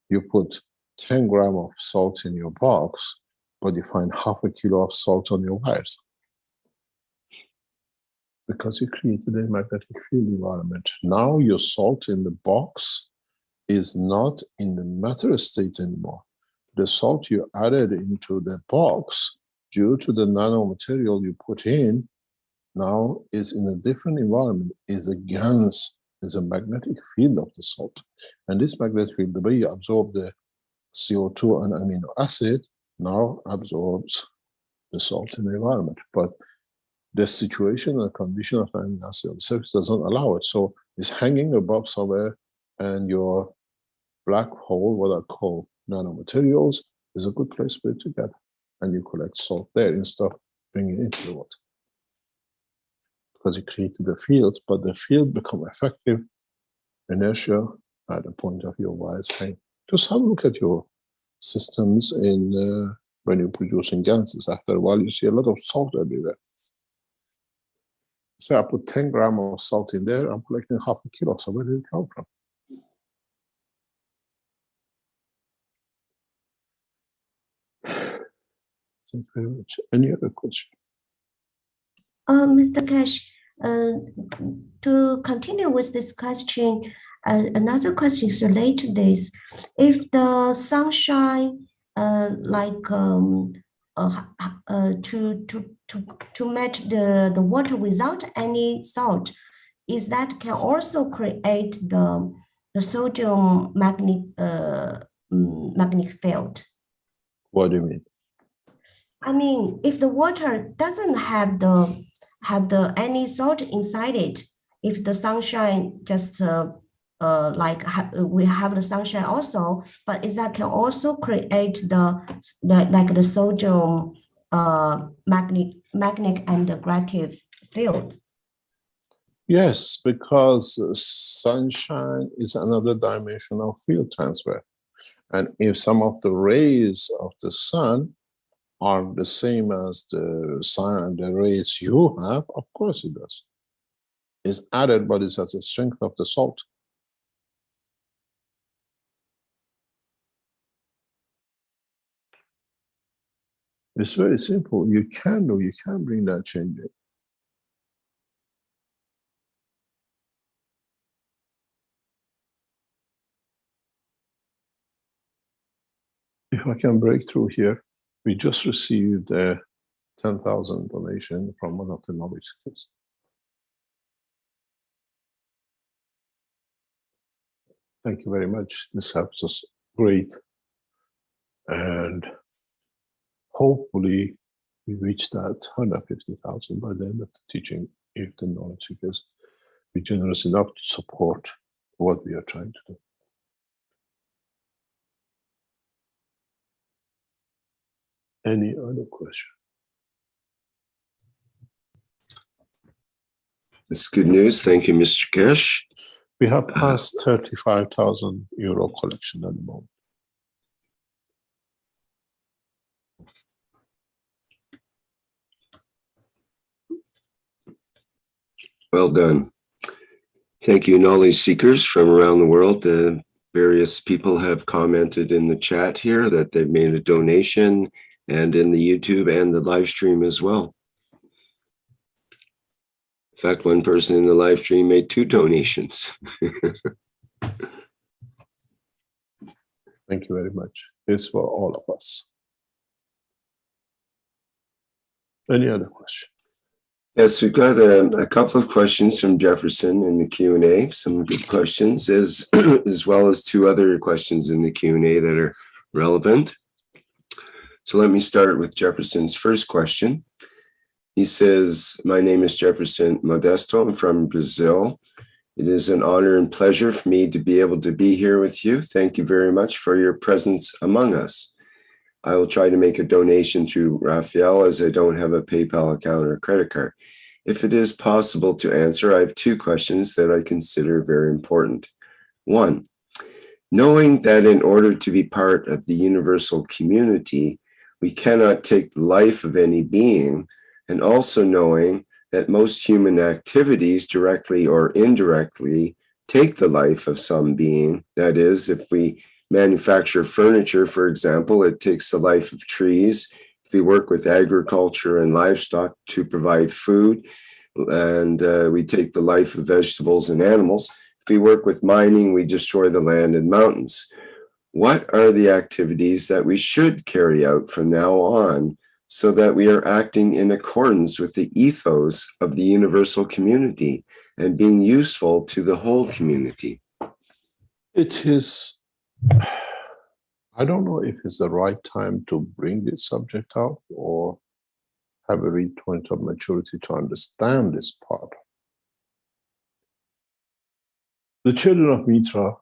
You put 10 grams of salt in your box, but you find half a kilo of salt on your wires. Because you created a magnetic field environment. Now your salt in the box is not in the matter state anymore. The salt you added into the box, due to the nanomaterial you put in, now is in a different environment, is a magnetic field of the salt. And this magnetic field, the way you absorb the CO2 and amino acid, now absorbs the salt in the environment. But the situation and condition of the amino acid on the surface doesn't allow it. So it's hanging above somewhere, and your black hole, what I call nanomaterials, is a good place for it to get. And you collect salt there instead of bringing it into the water. Because you created the field, but the field become effective inertia at the point of your wires hang. Just have a look at your systems in when you're producing gases. After a while, you see a lot of salt everywhere. So I put 10 grams of salt in there, I'm collecting half a kilo. So where did it come from? Thank you very much. Any other question? Mr. Keshe, to continue with this question, another question is related to this. If the sunshine, to match the water without any salt, is that can also create the sodium magnetic field? What do you mean? I mean, if the water doesn't have any salt inside it, if the sunshine just we have the sunshine also, but is that can also create the sodium magnetic and gravitative field? Yes, because sunshine is another dimension of field transfer. And if some of the rays of the sun are the same as the rays you have, of course it does. It's added, but it's as the strength of the salt. It's very simple. You can bring that change in. If I can break through here, we just received a 10,000 donation from one of the knowledge seekers. Thank you very much. This helps us great. And hopefully we reach that 150,000 by the end of the teaching if the knowledge seekers be generous enough to support what we are trying to do. Any other question? That's good news. Thank you, Mr. Kesh. We have passed 35,000 euro collection at the moment. Well done. Thank you, knowledge seekers from around the world. Various people have commented in the chat here that they've made a donation, and in the YouTube and the live stream as well. In fact, one person in the live stream made 2 donations. Thank you very much. It's for all of us. Any other question? Yes, we've got a couple of questions from Jefferson in the Q&A, some good questions, as well as 2 other questions in the Q&A that are relevant. So let me start with Jefferson's first question. He says, my name is Jefferson Modesto. I'm from Brazil. It is an honor and pleasure for me to be able to be here with you. Thank you very much for your presence among us. I will try to make a donation through Raphael, as I don't have a PayPal account or credit card. If it is possible to answer, I have 2 questions that I consider very important. 1, knowing that in order to be part of the universal community, we cannot take the life of any being, and also knowing that most human activities, directly or indirectly, take the life of some being. That is, if we manufacture furniture, for example, it takes the life of trees. If we work with agriculture and livestock to provide food, and we take the life of vegetables and animals. If we work with mining, we destroy the land and mountains. What are the activities that we should carry out from now on so that we are acting in accordance with the ethos of the universal community and being useful to the whole community? It is, I don't know if it's the right time to bring this subject out or have a real point of maturity to understand this part. The children of Mitra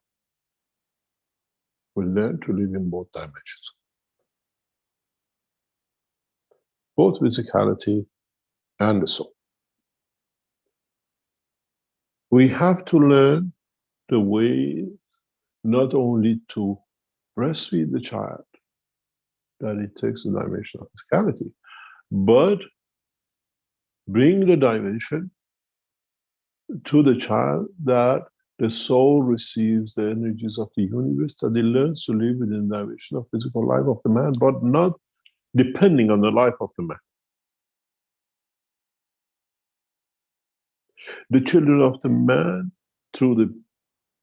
will learn to live in both dimensions, both physicality and the soul. We have to learn the way not only to breastfeed the child, that it takes the dimension of physicality, but bring the dimension to the child that the soul receives the energies of the universe, that it learns to live within the dimension of physical life of the man, but not depending on the life of the man. The children of the man, through the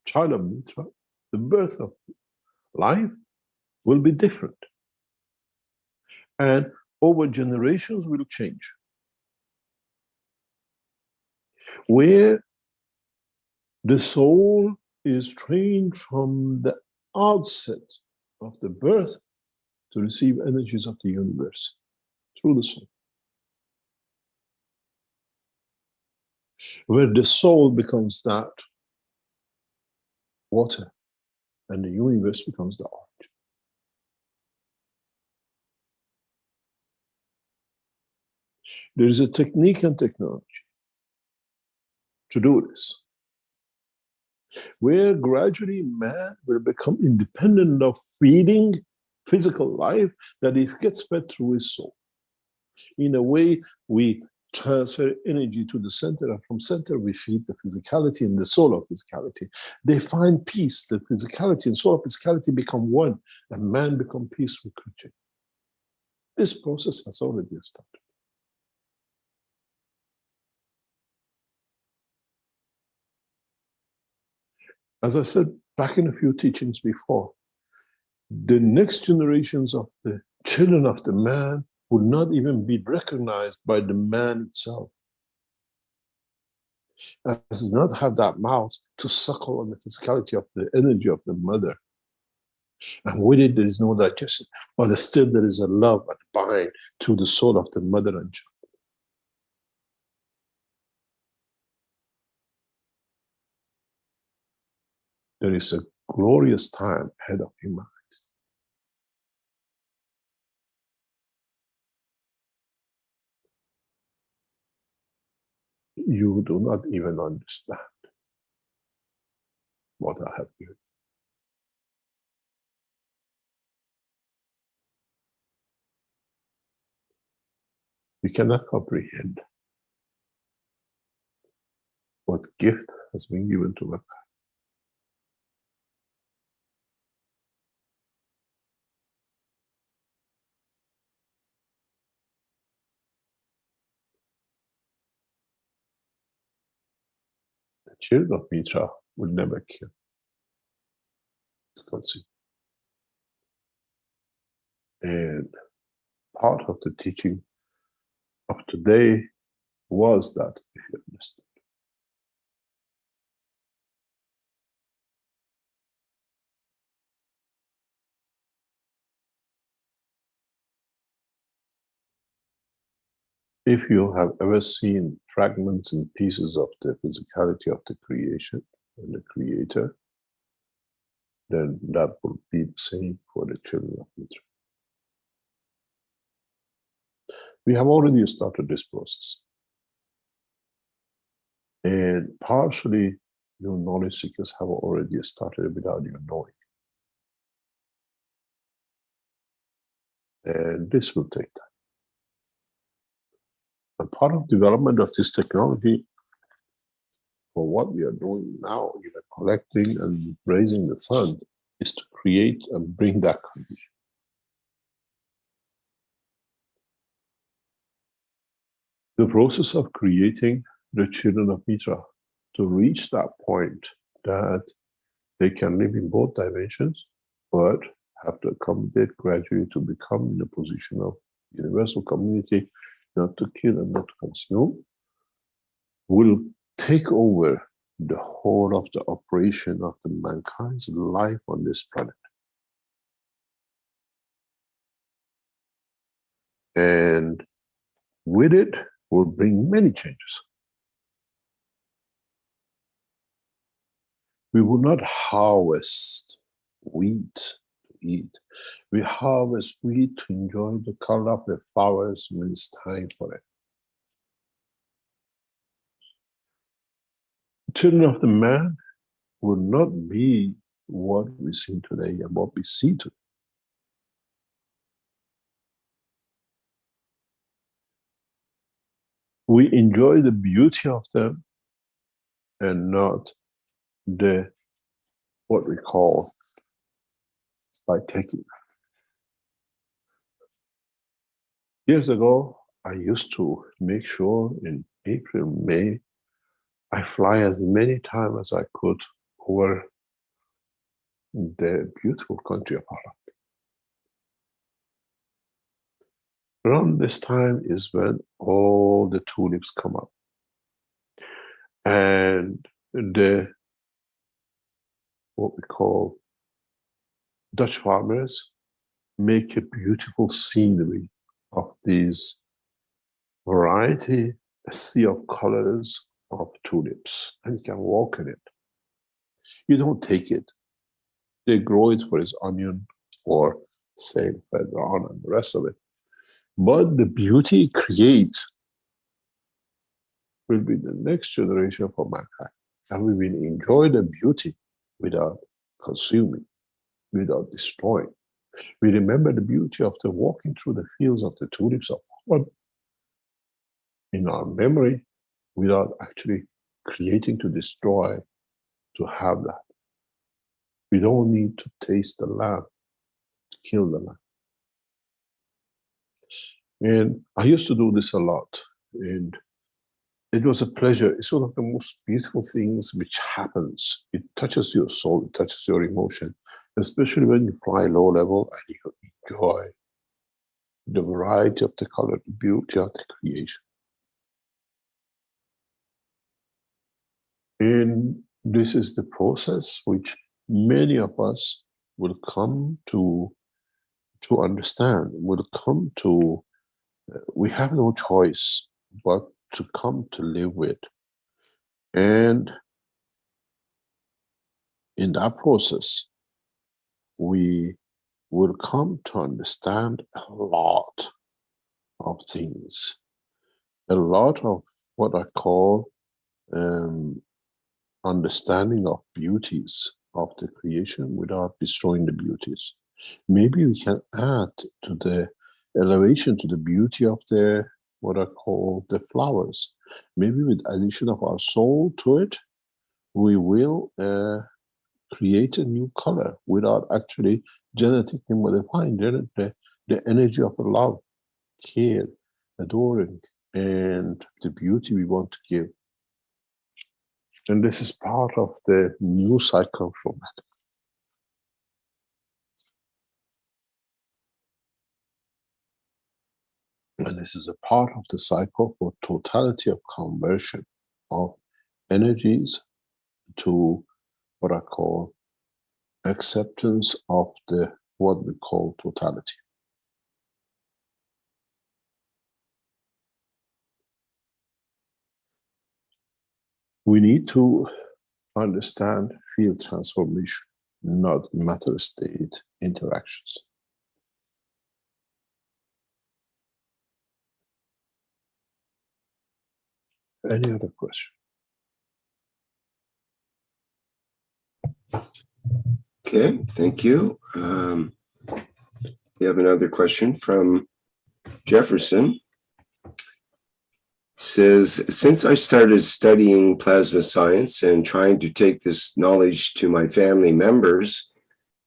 child of Mitra, the birth of life will be different. And over generations will change. Where the soul is trained from the outset of the birth to receive energies of the universe through the soul. Where the soul becomes that water and the universe becomes the art. There is a technique and technology to do this, where gradually man will become independent of feeding physical life, that it gets fed through his soul. In a way, we transfer energy to the center, and from center we feed the physicality and the soul of physicality. They find peace. The physicality and soul of physicality become one, and man become peaceful creature. This process has already started. As I said back in a few teachings before, the next generations of the children of the man would not even be recognized by the man himself, as does not have that mouth to suckle on the physicality of the energy of the mother. And with it, there is no digestion, but still there is a love and bind to the soul of the mother and child. there is a glorious time ahead of humanity. You do not even understand what I have given. You cannot comprehend what gift has been given to mankind. The children of Mitra will never kill. Conceive. And part of the teaching of today was that, if you understand. If you have ever seen fragments and pieces of the physicality of the creation and the creator, then that will be the same for the children of Mitra. We have already started this process. And partially, your knowledge seekers have already started without you knowing. And this will take time. And part of development of this technology, for what we are doing now, collecting and raising the fund, is to create and bring that condition. The process of creating the children of Mitra to reach that point that they can live in both dimensions, but have to accommodate gradually to become in a position of universal community, not to kill and not to consume, will take over the whole of the operation of the mankind's life on this planet. And with it will bring many changes. We will not harvest wheat to eat. We harvest wheat to enjoy the color of the flowers when it's time for it. Children of the man will not be what we see today and what we see today. We enjoy the beauty of them and not the, what we call, by taking. Years ago, I used to make sure in April, May, I fly as many times as I could over the beautiful country of Holland. Around this time is when all the tulips come up. And the, what we call, Dutch farmers make a beautiful scenery of these variety, a sea of colors of tulips, and you can walk in it. You don't take it. They grow it for its onion or sale further on and the rest of it. But the beauty it creates will be the next generation for mankind. And we will enjoy the beauty without consuming, without destroying. We remember the beauty of the walking through the fields of the tulips of Holland in our memory without actually creating to destroy to have that. We don't need to taste the lamb, to kill the lamb. And I used to do this a lot. And it was a pleasure. It's one of the most beautiful things which happens. It touches your soul, it touches your emotion, especially when you fly low level and you enjoy the variety of the color, the beauty of the creation. And this is the process which many of us will come to understand, will come to, we have no choice but to come to live with. And in that process, we will come to understand a lot of things, a lot of what I call understanding of beauties of the creation without destroying the beauties. Maybe we can add to the elevation, to the beauty of the, what I call the flowers. Maybe with addition of our soul to it, we will create a new color without actually genetically modifying the energy of love, care, adoring, and the beauty we want to give. And this is part of the new cycle from that. And this is a part of the cycle for totality of conversion of energies to what I call acceptance of the what we call totality. We need to understand field transformation, not matter state interactions. Any other question? Okay, thank you. We have another question from Jefferson. Says, since I started studying plasma science and trying to take this knowledge to my family members,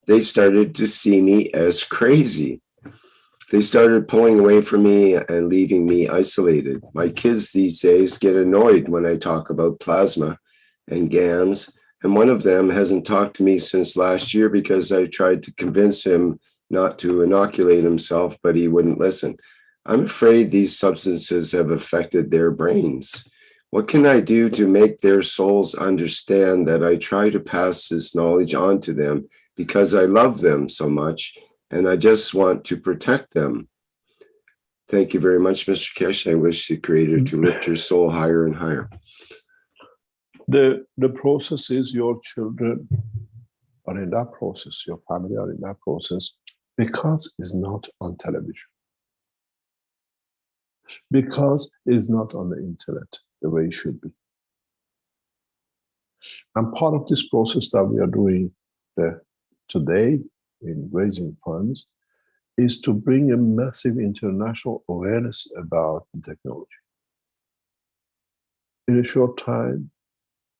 they started to see me as crazy. They started pulling away from me and leaving me isolated. My kids these days get annoyed when I talk about plasma and GANs, and one of them hasn't talked to me since last year because I tried to convince him not to inoculate himself, but he wouldn't listen. I'm afraid these substances have affected their brains. What can I do to make their souls understand that I try to pass this knowledge on to them because I love them so much and I just want to protect them? Thank you very much, Mr. Keshe. I wish the Creator to lift your soul higher and higher. The process is your children are in that process, your family are in that process, because it's not on television. Because it's not on the internet the way it should be. And part of this process that we are doing today in raising funds is to bring a massive international awareness about the technology. In a short time,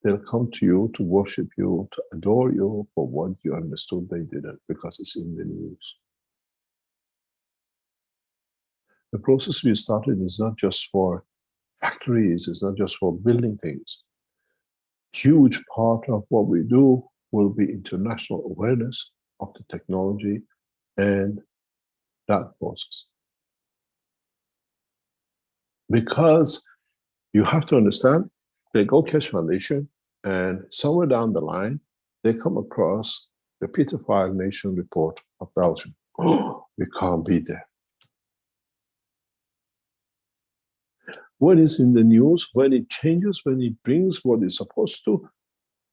they'll come to you to worship you, to adore you for what you understood they didn't, because it's in the news. The process we started is not just for factories, it's not just for building things. Huge part of what we do will be international awareness of the technology and that process. Because you have to understand, they go Keshe Foundation, and somewhere down the line, they come across the Peter Five Nation report of Belgium. Oh, we can't be there. When it's in the news, when it changes, when it brings what it's supposed to,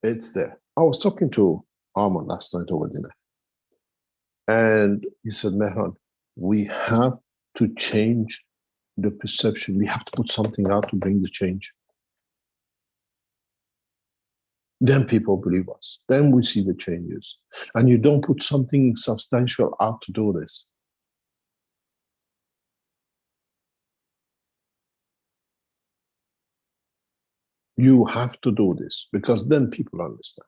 it's there. I was talking to Armand last night over dinner, and he said, Mehran, we have to change the perception. We have to put something out to bring the change. Then people believe us. Then we see the changes. And you don't put something substantial out to do this. You have to do this because then people understand.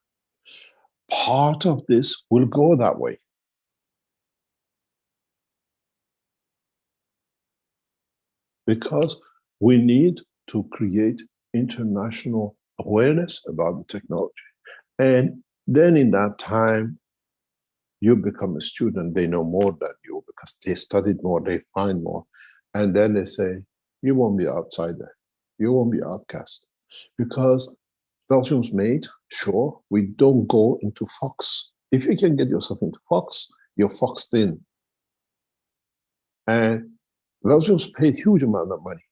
Part of this will go that way. Because we need to create international awareness about the technology. And then in that time, you become a student, they know more than you because they studied more, they find more. And then they say, you won't be outsider, you won't be outcast. Because Belgium's made sure we don't go into Fox. If you can get yourself into Fox, you're foxed in. And Belgium's paid huge amount of money.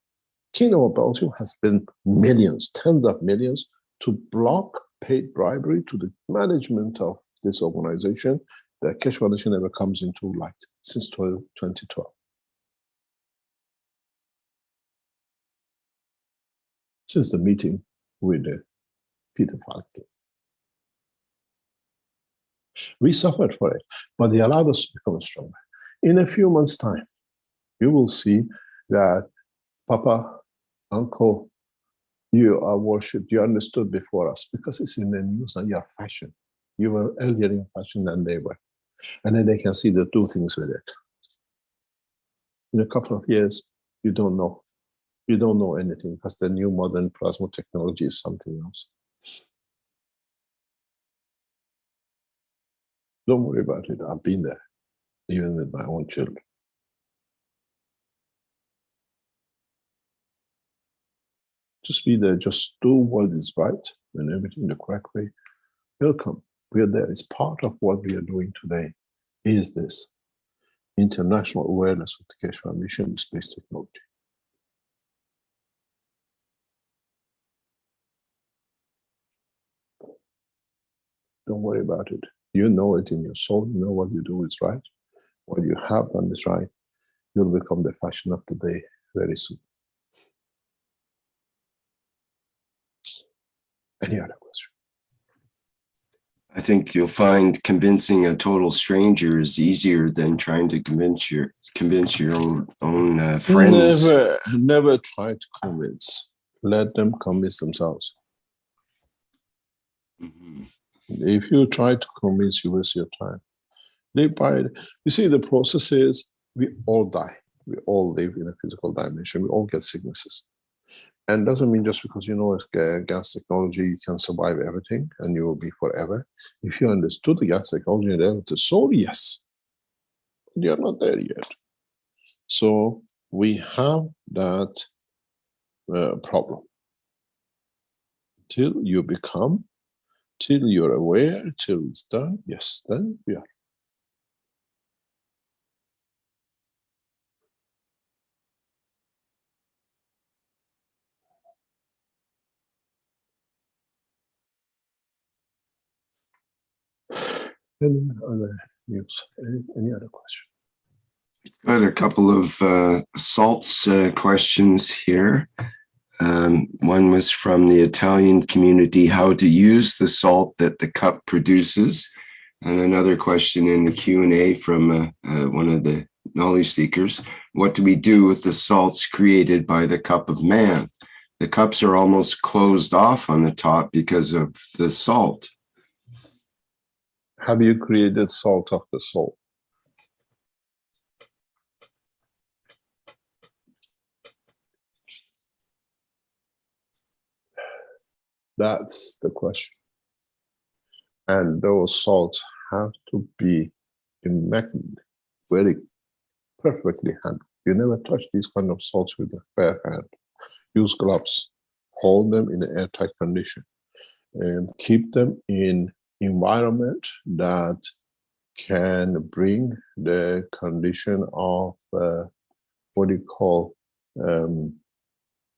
Kingdom of Belgium has spent millions, tens of millions to block paid bribery to the management of this organization, the Keshe Foundation never comes into light since 2012. Since the meeting with Peter Falke. We suffered for it, but they allowed us to become stronger. In a few months' time, you will see that Papa, Uncle, you are worshipped, you understood before us, because it's in the news and you are fashion. You were earlier in fashion than they were. And then they can see the two things with it. In a couple of years, you don't know. You don't know anything because the new modern plasma technology is something else. Don't worry about it. I've been there, even with my own children. Just be there, just do what is right and everything the correct way. Welcome. We are there. It's part of what we are doing today is this international awareness of the Keshe Foundation space technology. Don't worry about it. You know it in your soul. You know what you do is right. What you have done is right. You'll become the fashion of the day very soon. Any other question? I think you'll find convincing a total stranger is easier than trying to convince your own friends. Never try to convince. Let them convince themselves. Mm-hmm. If you try to convince, you waste your time. You see, the process is we all die. We all live in a physical dimension. We all get sicknesses. And doesn't mean just because you know gas technology, you can survive everything and you will be forever. If you understood the gas technology and able to solve, yes. But you're not there yet. So we have that problem. Till you become, till you're aware, till it's done, yes, then we are. Any other news? Any other question? Got a couple of salts questions here. One was from the Italian community, how to use the salt that the cup produces. And another question in the Q&A from one of the knowledge seekers, what do we do with the salts created by the cup of man? The cups are almost closed off on the top because of the salt. Have you created salt of the soul? That's the question. And those salts have to be immaculate, very perfectly handled. You never touch these kind of salts with a bare hand. Use gloves. Hold them in an airtight condition and keep them in environment that can bring the condition of what do you call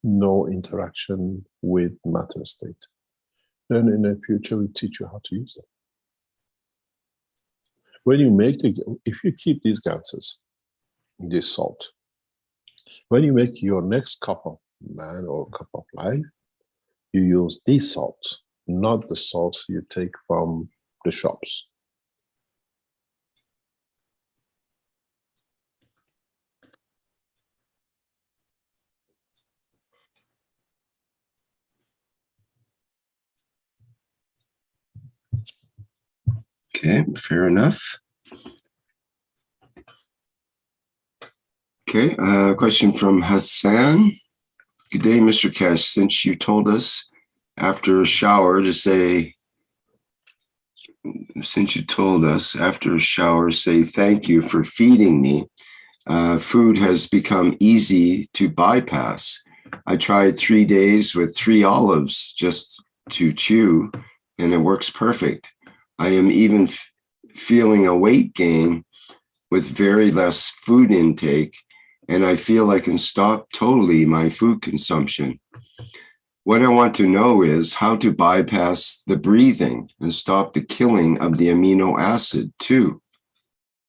no interaction with matter state. Then in the future we teach you how to use them. When you make if you keep these gases, this salt, when you make your next cup of man or cup of life, you use these salts, not the salts you take from the shops. Okay, fair enough. Okay, question from Hassan. Good day, Mr. Keshe. Since you told us after a shower say thank you for feeding me, food has become easy to bypass. I tried 3 days with 3 olives just to chew, and it works perfect. I am even feeling a weight gain with very less food intake, and I feel I can stop totally my food consumption. What I want to know is how to bypass the breathing and stop the killing of the amino acid too.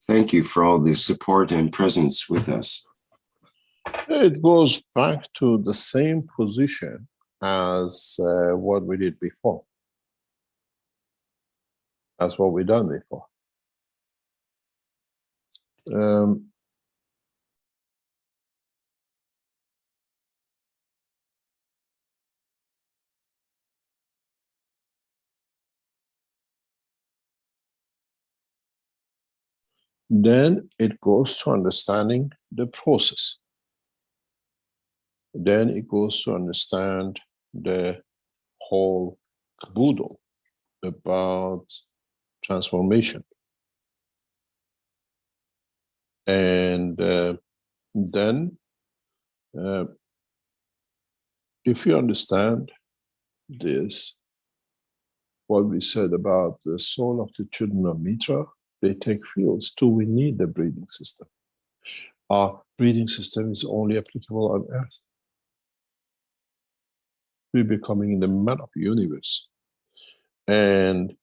Thank you for all the support and presence with us. It goes back to the same position as what we did before. That's what we done before. Then it goes to understanding the process. Then it goes to understand the whole caboodle about transformation. And then if you understand this, what we said about the soul of the children of Mitra, they take fields. Do we need the breathing system? Our breathing system is only applicable on Earth. We're becoming the man of the universe. And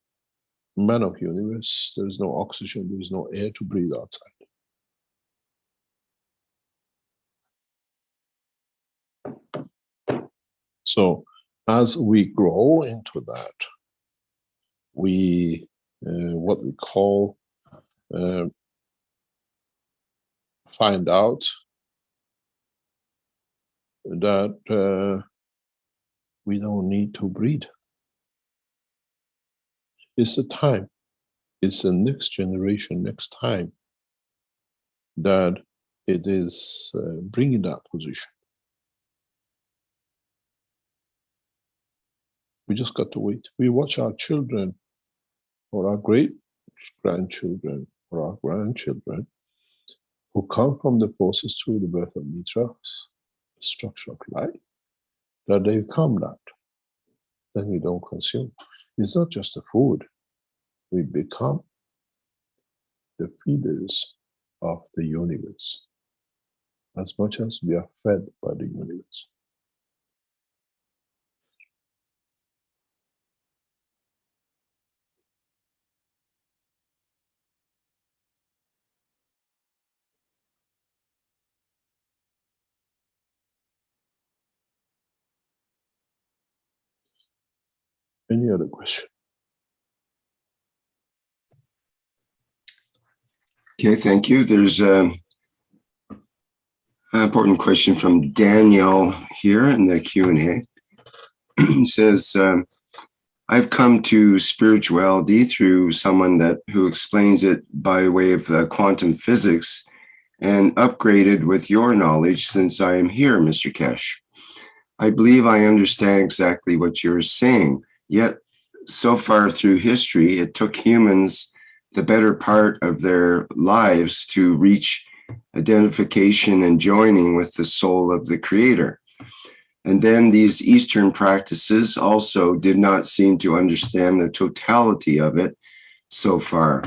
man of the universe, there's no oxygen, there's no air to breathe outside. So as we grow into that, we, what we call, find out that we don't need to breathe. It's the time, it's the next generation, next time that it is bringing that position. We just got to wait. We watch our children or our great grandchildren or our grandchildren who come from the process through the birth of Mitra, structure of life, that they become that. Then we don't consume. It's not just the food. We become the feeders of the universe as much as we are fed by the universe. Any other question? Okay, thank you. There's an important question from Daniel here in the Q&A. He says, I've come to spirituality through someone who explains it by way of quantum physics and upgraded with your knowledge since I am here, Mr. Keshe. I believe I understand exactly what you're saying, yet so far through history, it took humans the better part of their lives to reach identification and joining with the soul of the Creator. And then these Eastern practices also did not seem to understand the totality of it so far.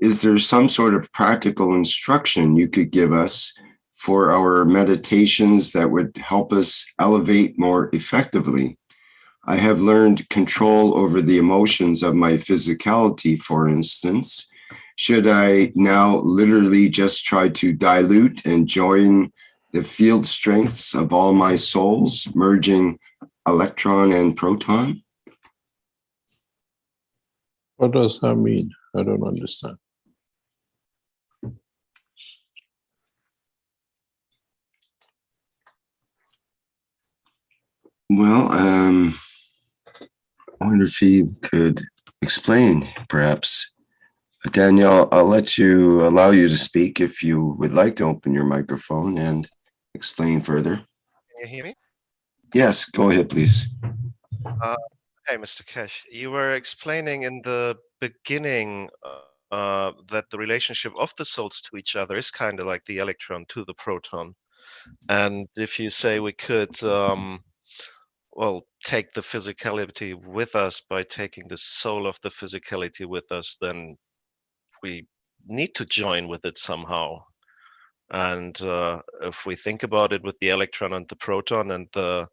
Is there some sort of practical instruction you could give us for our meditations that would help us elevate more effectively? I have learned control over the emotions of my physicality, for instance. Should I now literally just try to dilute and join the field strengths of all my souls, merging electron and proton? What does that mean? I don't understand. Well, I wonder if he could explain, perhaps. Daniel, I'll allow you to speak if you would like to open your microphone and explain further. Can you hear me? Yes, go ahead, please. Hey, Mr. Keshe, you were explaining in the beginning that the relationship of the souls to each other is kind of like the electron to the proton. And if you say we could, well, take the physicality with us by taking the soul of the physicality with us, then we need to join with it somehow. And if we think about it with the electron and the proton and the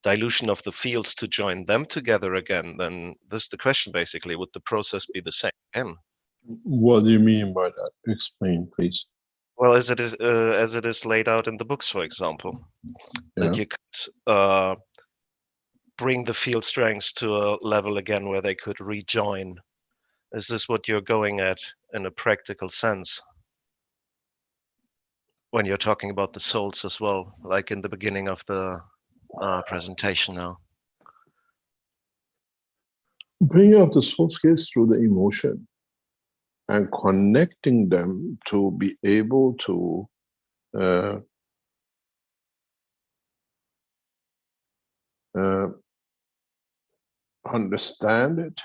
dilution of the fields to join them together again, then this is the question basically, would the process be the same again? What do you mean by that? Explain, please. Well, as it is laid out in the books, for example, that you could bring the field strengths to a level again where they could rejoin. Is this what you're going at in a practical sense? When you're talking about the souls as well, like in the beginning of the presentation now. Bringing up the soul scales through the emotion and connecting them to be able to understand it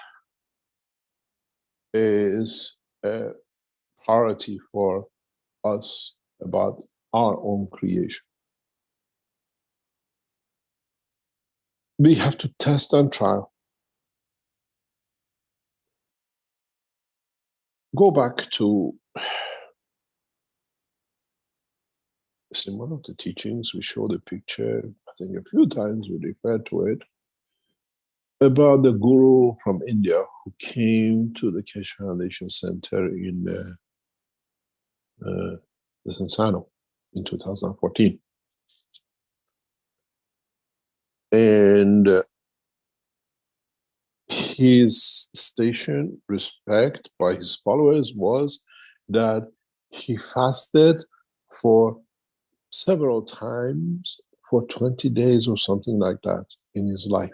is a priority for us about our own creation. We have to test and trial. Go back to, in one of the teachings, we showed a picture, I think a few times we referred to it, about the guru from India who came to the Keshe Foundation Center in Desenzano in 2014. And his station, respect by his followers, was that he fasted for several times for 20 days or something like that in his life.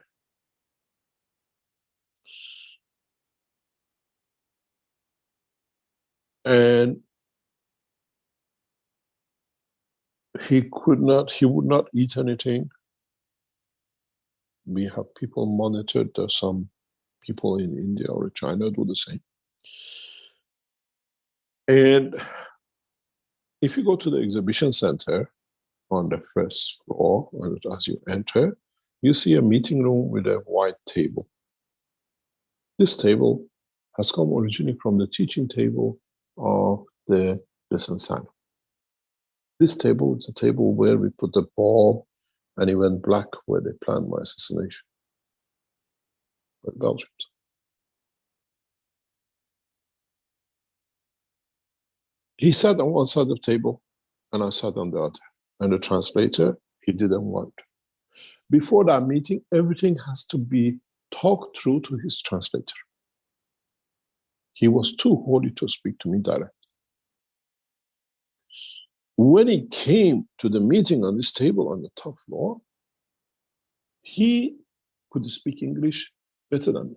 And he would not eat anything. We have people monitored. There's some people in India or China do the same. And if you go to the exhibition center on the first floor, as you enter, you see a meeting room with a white table. This table has come originally from the teaching table of the Desenzano. This table is a table where we put the ball and it went black where they planned my assassination by Belgians. He sat on one side of the table and I sat on the other. And the translator, he didn't want. Before that meeting, everything has to be talked through to his translator. He was too holy to speak to me direct. When he came to the meeting on this table on the top floor, he could speak English better than me.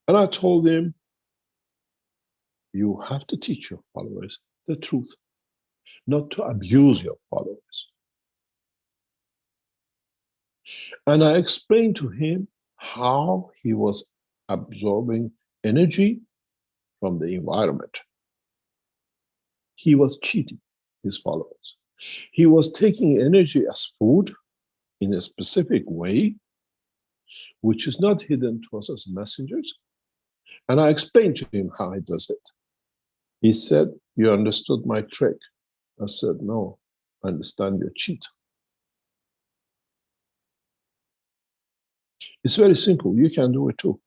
And I told him, you have to teach your followers the truth, not to abuse your followers. And I explained to him how he was absorbing energy from the environment. He was cheating his followers. He was taking energy as food in a specific way, which is not hidden to us as messengers. And I explained to him how he does it. He said, you understood my trick. I said, no, I understand your cheat. It's very simple. You can do it too.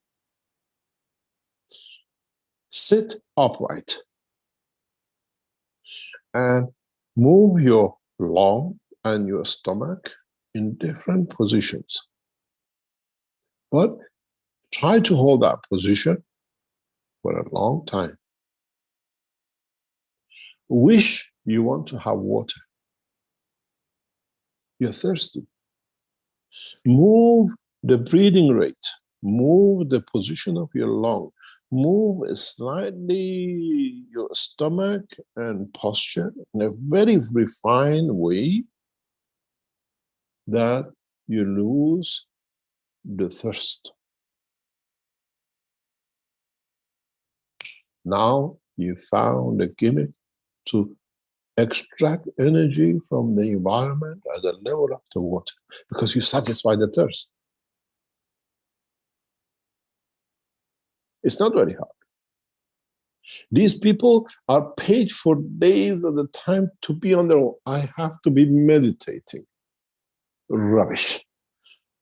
Sit upright and move your lung and your stomach in different positions. But try to hold that position for a long time. Wish you want to have water. You're thirsty. Move the breathing rate. Move the position of your lung. Move slightly your stomach and posture in a very refined way that you lose the thirst. Now you found a gimmick to extract energy from the environment at the level of the water because you satisfy the thirst. It's not very hard. These people are paid for days at a time to be on their own. I have to be meditating. Rubbish.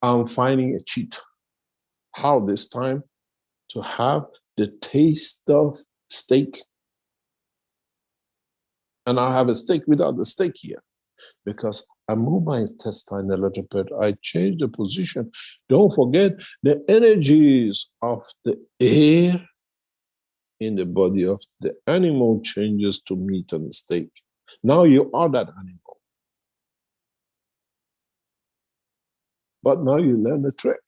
I'm finding a cheat. How this time to have the taste of steak. And I have a steak without the steak here because I move my intestine a little bit. I change the position. Don't forget the energies of the air in the body of the animal changes to meat and steak. Now you are that animal. But now you learn the trick.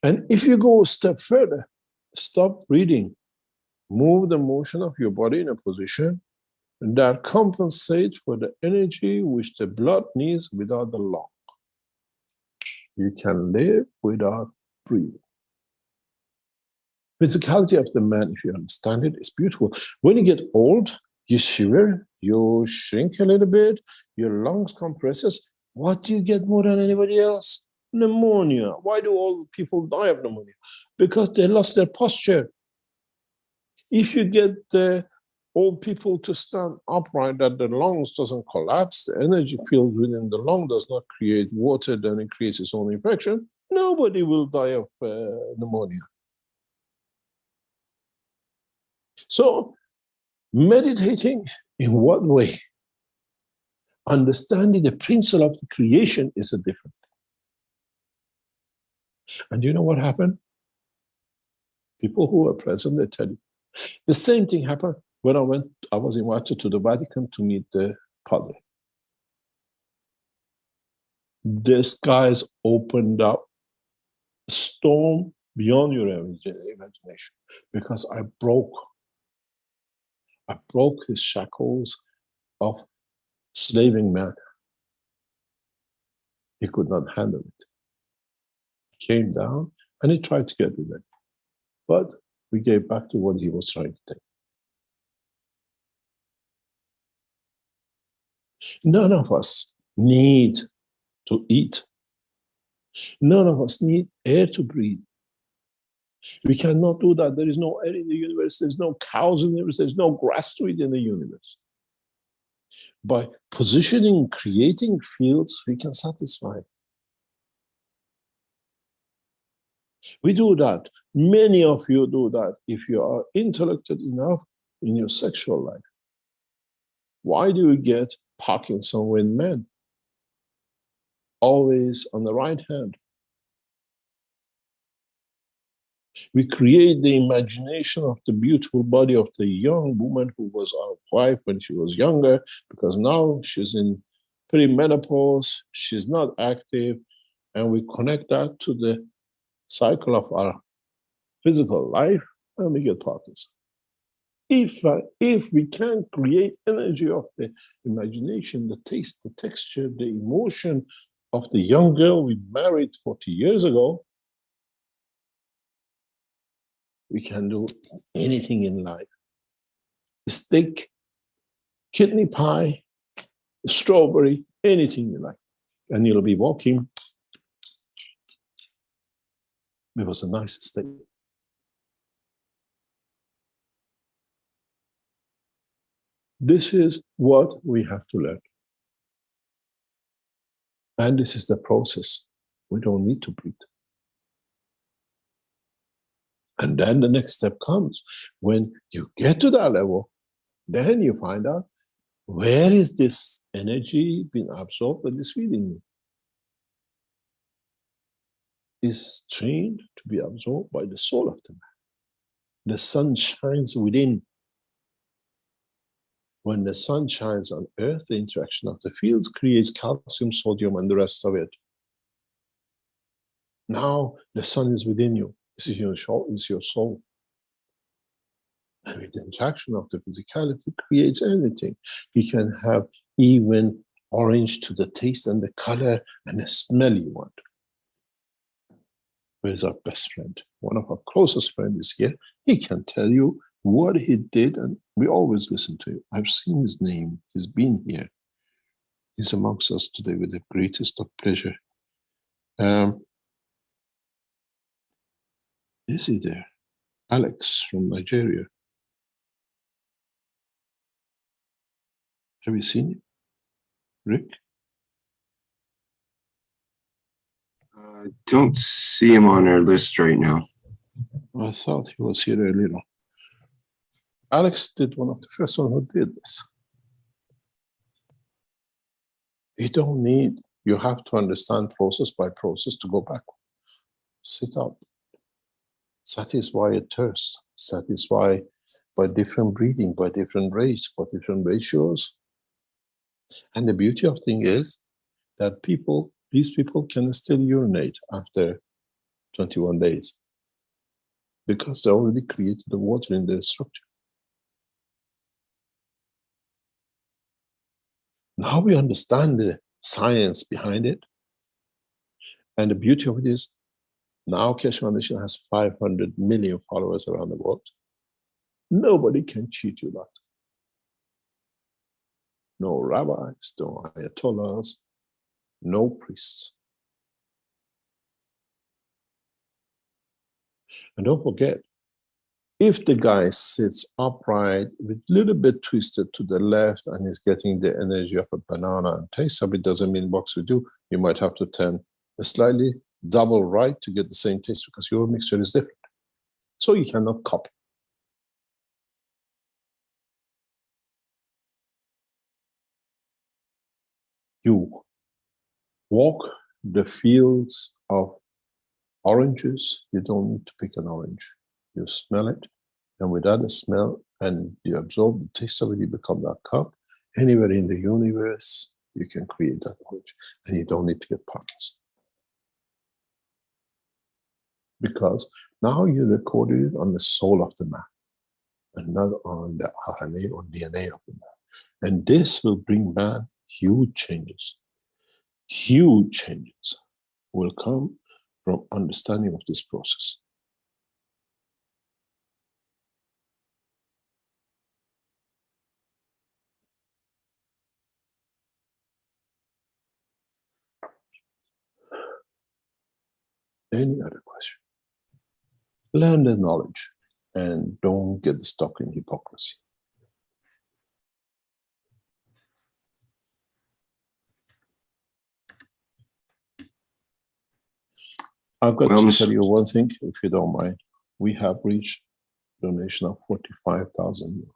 And if you go a step further, stop breathing. Move the motion of your body in a position that compensates for the energy which the blood needs without the lung. You can live without breathing. Physicality of the man, if you understand it, is beautiful. When you get old, you shiver, you shrink a little bit, your lungs compresses. What do you get more than anybody else? Pneumonia. Why do all people die of pneumonia? Because they lost their posture. If you get the old people to stand upright, that the lungs doesn't collapse, the energy field within the lung does not create water, then it creates its own infection, nobody will die of pneumonia. So, meditating in what way? Understanding the principle of the creation is a different. And you know what happened? People who were present, they tell you. The same thing happened when I was invited to the Vatican to meet the Padre. The skies opened up, storm beyond your imagination, because I broke his shackles of slaving man. He could not handle it. He came down and he tried to get revenge. But we gave back to what he was trying to take. None of us need to eat. None of us need air to breathe. We cannot do that. There is no air in the universe. There's no cows in the universe. There's no grass to eat in the universe. By positioning, creating fields, we can satisfy. We do that. Many of you do that if you are intellectual enough in your sexual life. Why do you get Parkinson with men? Always on the right hand. We create the imagination of the beautiful body of the young woman who was our wife when she was younger, because now she's in perimenopause, she's not active, and we connect that to the cycle of our physical life, and we get Parkinson. If we can create energy of the imagination, the taste, the texture, the emotion of the young girl we married 40 years ago, we can do anything in life. Steak, kidney pie, strawberry, anything you like. And you'll be walking. It was a nice steak. This is what we have to learn. And this is the process. We don't need to breathe. And then the next step comes. When you get to that level, then you find out where is this energy being absorbed and is feeding you. Is trained to be absorbed by the soul of the man. The sun shines within. When the sun shines on earth, the interaction of the fields creates calcium, sodium, and the rest of it. Now the sun is within you. This is your soul. And with the interaction of the physicality creates anything. You can have even orange to the taste and the color and the smell you want. Where's our best friend? One of our closest friends is here. He can tell you what he did, and we always listen to him. I've seen his name. He's been here. He's amongst us today with the greatest of pleasure. Is he there? Alex from Nigeria. Have you seen him, Rick? Don't see him on our list right now. I thought he was here earlier on. Alex did one of the first one who did this. You don't need, you have to understand process by process to go backward. Sit up. Satisfy a thirst. Satisfy by different breeding, by different race, by different ratios. And the beauty of thing is that these people can still urinate after 21 days because they already created the water in their structure. Now we understand the science behind it. And the beauty of it is now Keshe Foundation has 500 million followers around the world. Nobody can cheat you that. No rabbis, no ayatollahs, no priests. And don't forget, if the guy sits upright with a little bit twisted to the left and is getting the energy of a banana and taste of it, doesn't mean box with you. You might have to turn a slightly double right to get the same taste because your mixture is different. So you cannot copy. You walk the fields of oranges, you don't need to pick an orange. You smell it, and without the smell, and you absorb the taste of it, you become that cup. Anywhere in the universe, you can create that orange, and you don't need to get partners. Because now you recorded it on the soul of the man, and not on the RNA or DNA of the man. And this will bring man huge changes. Huge changes will come from understanding of this process. Any other question? Learn the knowledge and don't get stuck in hypocrisy. I've got to tell you one thing, if you don't mind. We have reached donation of 45,000 euros.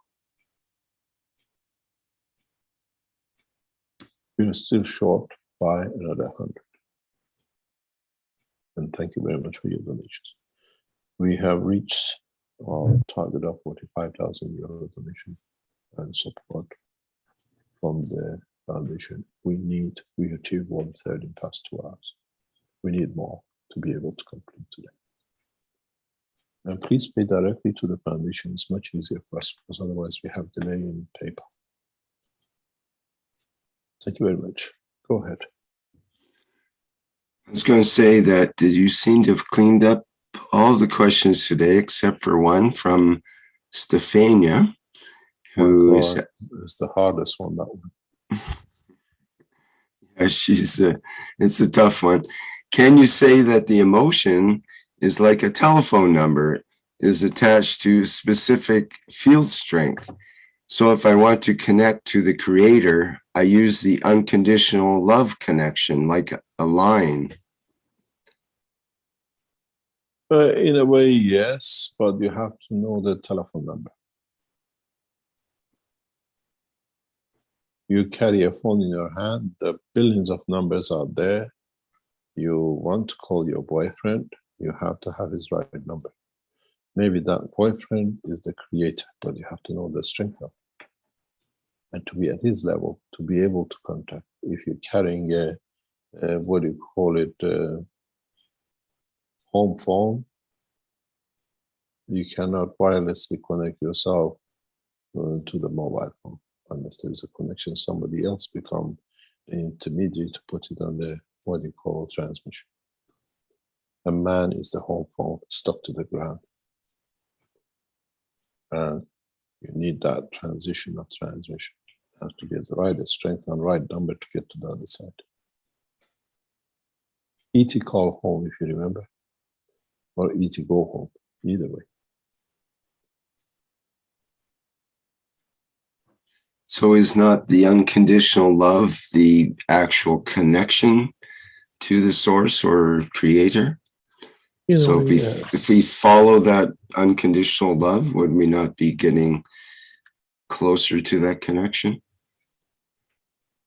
We're still short by another 100. And thank you very much for your donations. We have reached our target of 45,000 euro donation and support from the foundation. We achieved 1/3 in past 2 hours. We need more to be able to complete today. And please pay directly to the foundation. It's much easier for us because otherwise we have delay in PayPal. Thank you very much. Go ahead. I was going to say that you seem to have cleaned up all the questions today except for one from Stefania, who is the hardest one, that one. Yeah, it's a tough one. Can you say that the emotion is like a telephone number, is attached to specific field strength? So if I want to connect to the creator, I use the unconditional love connection, like a line. In a way, yes, but you have to know the telephone number. You carry a phone in your hand, the billions of numbers are there. You want to call your boyfriend, you have to have his right number. Maybe that boyfriend is the creator, but you have to know the strength of it. And to be at his level, to be able to contact. If you're carrying a what do you call it, home phone, you cannot wirelessly connect yourself to the mobile phone unless there's a connection. Somebody else become the intermediary to put it on the what you call transmission. A man is the home phone stuck to the ground, and you need that transition of transmission. You have to be at the right strength and right number to get to the other side. ET call home, if you remember, or ET go home, either way. So is not the unconditional love the actual connection to the source or creator? In a So way, if we yes. follow that unconditional love, would we not be getting closer to that connection?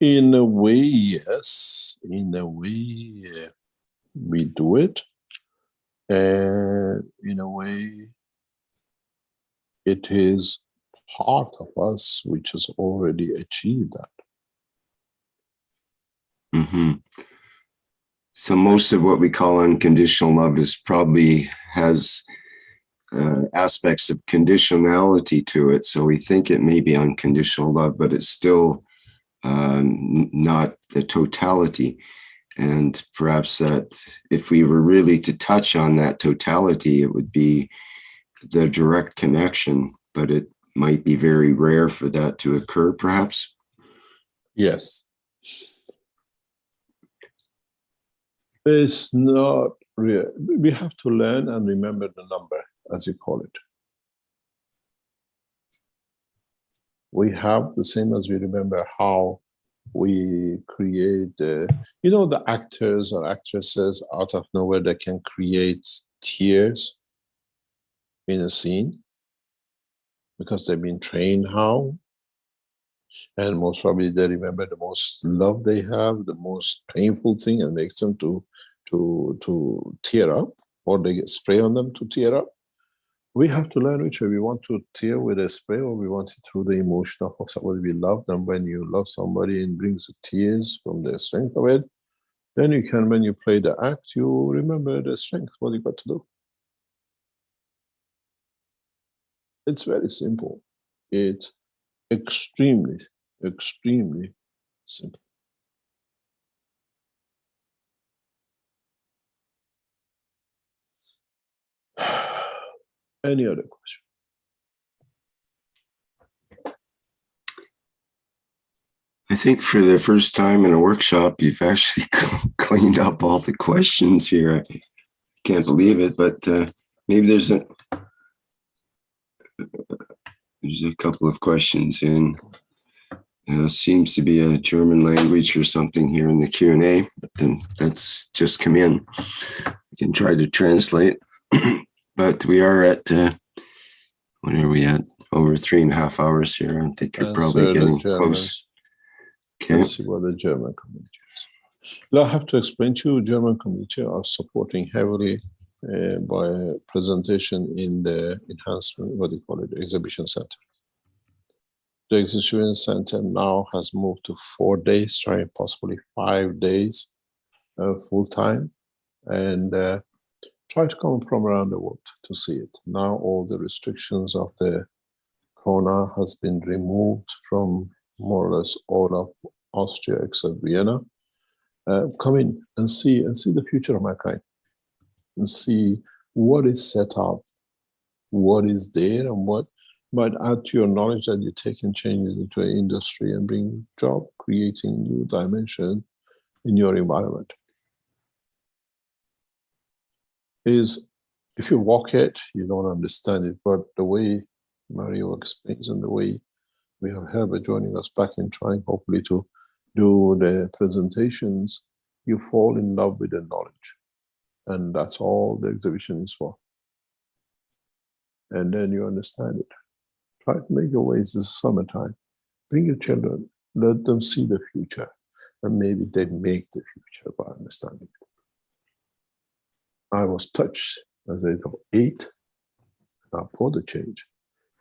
In a way, yes. In a way, we do it. And in a way, it is part of us which has already achieved that. Mm-hmm. So most of what we call unconditional love is probably has aspects of conditionality to it. So we think it may be unconditional love, but it's still not the totality. And perhaps that if we were really to touch on that totality, it would be the direct connection, but it might be very rare for that to occur, perhaps. Yes. It's not real. We have to learn and remember the number, as you call it. We have the same as we remember how we create, the actors or actresses out of nowhere that can create tears in a scene because they've been trained how. And most probably they remember the most love they have, the most painful thing, and makes them to tear up, or they get spray on them to tear up. We have to learn which way we want to tear with a spray, or we want it through the emotion of somebody we love. And when you love somebody and brings the tears from the strength of it, then you can, when you play the act, you remember the strength, what you got to do. It's very simple. It's extremely, extremely simple. Any other question? I think for the first time in a workshop, you've actually cleaned up all the questions here. I can't believe it, but maybe there's a couple of questions in. Seems to be a German language or something here in the Q&A, but then that's just come in. I can try to translate, but we are at, when are we at? Over 3.5 hours here. I think we're probably getting close. Okay. Let's see what the German community is. Now, I have to explain to you, German community are supporting heavily by presentation in the enhancement, what do you call it, exhibition center. The exhibition center now has moved to 4 days, trying possibly 5 days full time, and try to come from around the world to see it. Now all the restrictions of the Corona has been removed from more or less all of Austria except Vienna. Come in and see the future of mankind, and see what is set up, what is there, and what might add to your knowledge that you take and change it into an industry and bring job, creating new dimension in your environment. Is if you walk it, you don't understand it, but the way Mario explains and the way we have Herbert joining us back and trying hopefully to do the presentations, you fall in love with the knowledge. And that's all the exhibition is for. And then you understand it. Try to make your ways this summertime. Bring your children, let them see the future, and maybe they make the future by understanding it. I was touched as age of 8, for the change.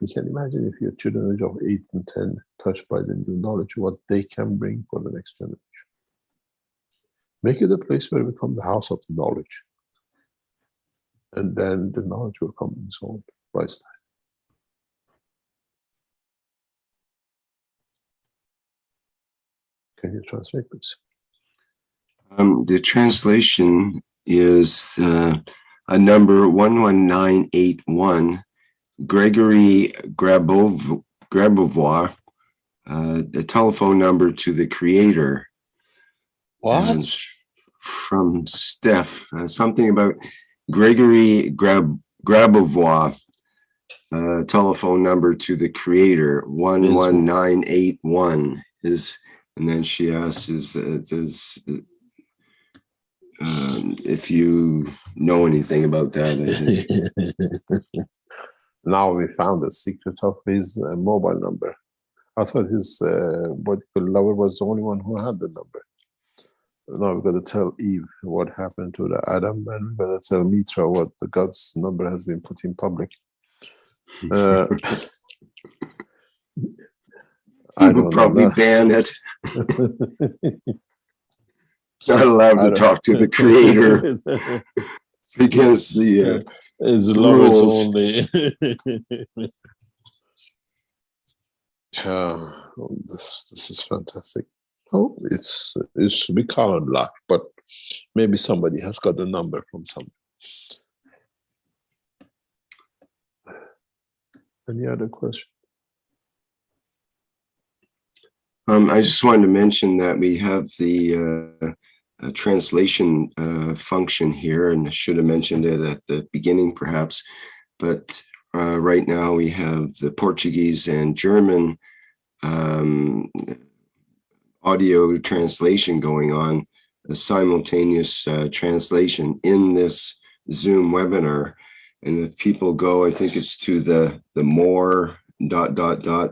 You can imagine if your children age of 8 and 10 touched by the new knowledge, what they can bring for the next generation. Make it a place where we become the house of the knowledge. And then the knowledge will come in its own price tag. Can you translate, please? The translation is a number 11981, Gregory Grabovoy, the telephone number to the creator. What? From Steph, something about Gregory Grabovoy, telephone number to the creator, 11981 is, and then she asks, if you know anything about that. Now we found the secret of his mobile number. I thought his lover was the only one who had the number. Now we've got to tell Eve what happened to the Adam, and we've got to tell Mitra what the God's number has been put in public. I will probably ban it. Not allowed to talk to the creator. It's against the it's rules. lovers only. This is fantastic. Oh, it's we call it luck, but maybe somebody has got the number from somewhere. Any other question? I just wanted to mention that we have the translation function here, and I should have mentioned it at the beginning perhaps, but right now we have the Portuguese and German audio translation going on, a simultaneous translation in this Zoom webinar. And if people go, I think it's to the more ...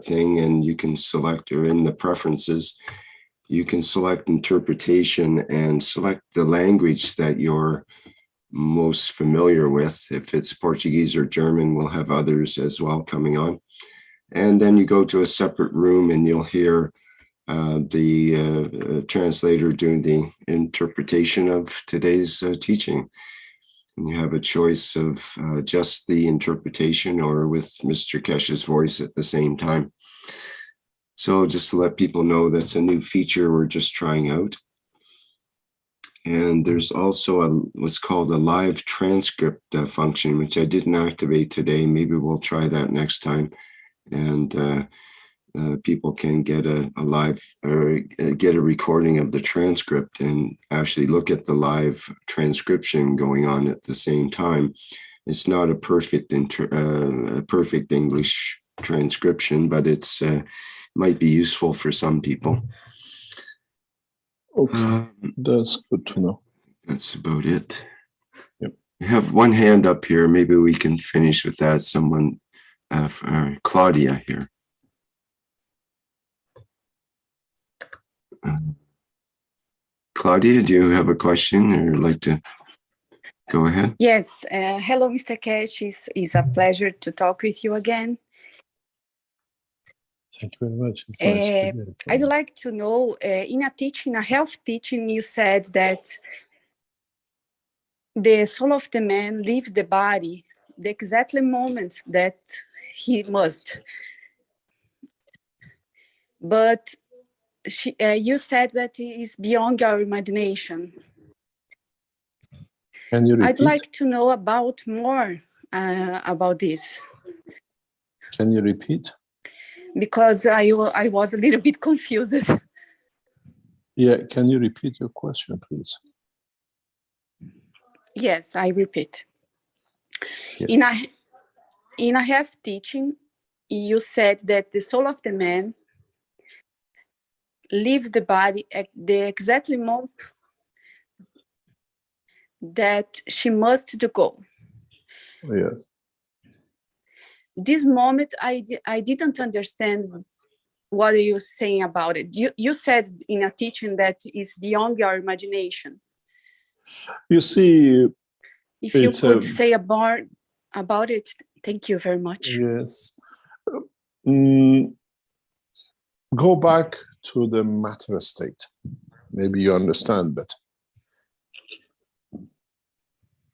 thing, and you can select, or in the preferences, you can select interpretation and select the language that you're most familiar with. If it's Portuguese or German, we'll have others as well coming on. And then you go to a separate room and you'll hear the translator doing the interpretation of today's teaching. And you have a choice of just the interpretation or with Mr. Kesh's voice at the same time. So just to let people know, that's a new feature we're just trying out. And there's also what's called a live transcript function, which I didn't activate today. Maybe we'll try that next time. And people can get a live, or get a recording of the transcript and actually look at the live transcription going on at the same time. It's not a perfect English transcription, but it's might be useful for some people. Okay, that's good to know. That's about it. Yep. We have one hand up here. Maybe we can finish with that. Someone, Claudia here. Claudia, do you have a question or like to go ahead? Yes. Hello, Mr. Kesh. It's a pleasure to talk with you again. Thank you very much. It's nice to hear from I'd you. like to know, in a health teaching, you said that the soul of the man leaves the body the exact moment that he must. But you said that it is beyond our imagination. Can you repeat? I'd like to know more about this. Can you repeat? Because I was a little bit confused. Yeah, can you repeat your question, please? Yes, I repeat. Yes. In a health teaching, you said that the soul of the man leaves the body at the exact moment that she must go. Yes. This moment, I didn't understand what you were saying about it. You said in a teaching that is beyond your imagination. You see, if you could say about it, thank you very much. Yes. Go back to the matter state. Maybe you understand better.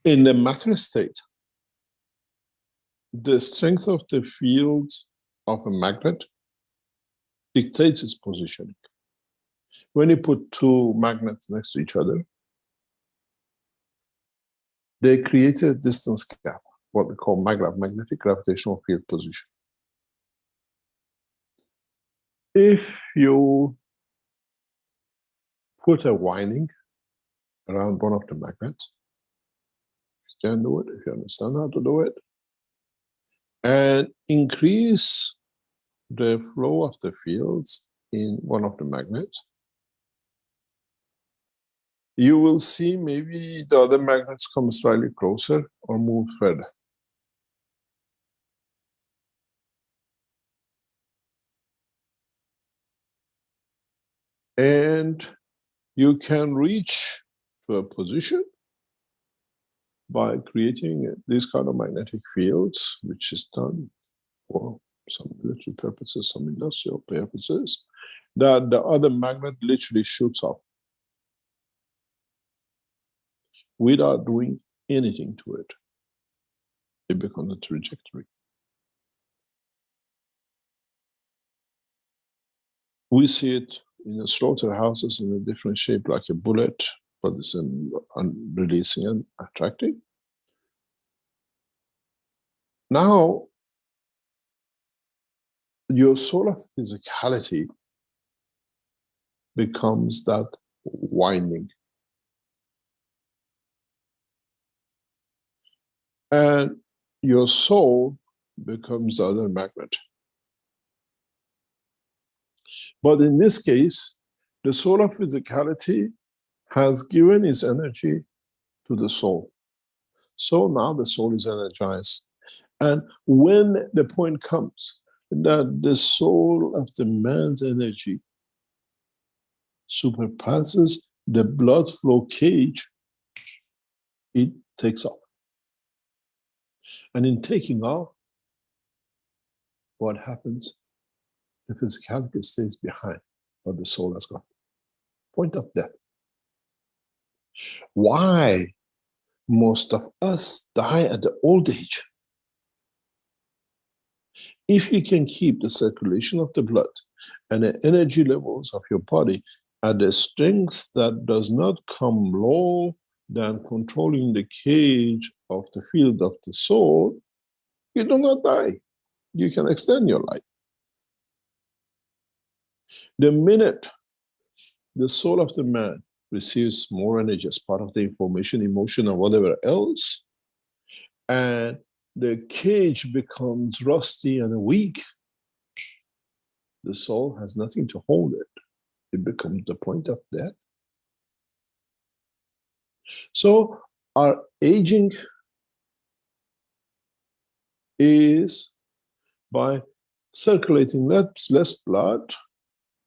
In the matter state, the strength of the field of a magnet dictates its positioning. When you put two magnets next to each other, they create a distance gap, what we call magnetic gravitational field position. If you put a winding around one of the magnets, you can do it if you understand how to do it. and increase the flow of the fields in one of the magnets, you will see maybe the other magnets come slightly closer or move further. And you can reach to a position by creating these kind of magnetic fields, which is done for some military purposes, some industrial purposes, that the other magnet literally shoots off without doing anything to it. It becomes a trajectory. We see it in the slaughterhouses in a different shape, like a bullet, but it's releasing and attracting. Now, your solar physicality becomes that winding. And your soul becomes the other magnet. But in this case, the solar physicality has given its energy to the soul. So now the soul is energized. And when the point comes that the soul of the man's energy surpasses the blood flow cage, it takes off. And in taking off, what happens? The physicality stays behind, but the soul has gone. Point of death. Why most of us die at the old age? If you can keep the circulation of the blood and the energy levels of your body at a strength that does not come lower than controlling the cage of the field of the soul, you do not die. You can extend your life. The minute the soul of the man receives more energy as part of the information, emotion, and whatever else, and the cage becomes rusty and weak, the soul has nothing to hold it. It becomes the point of death. So our aging is by circulating less blood,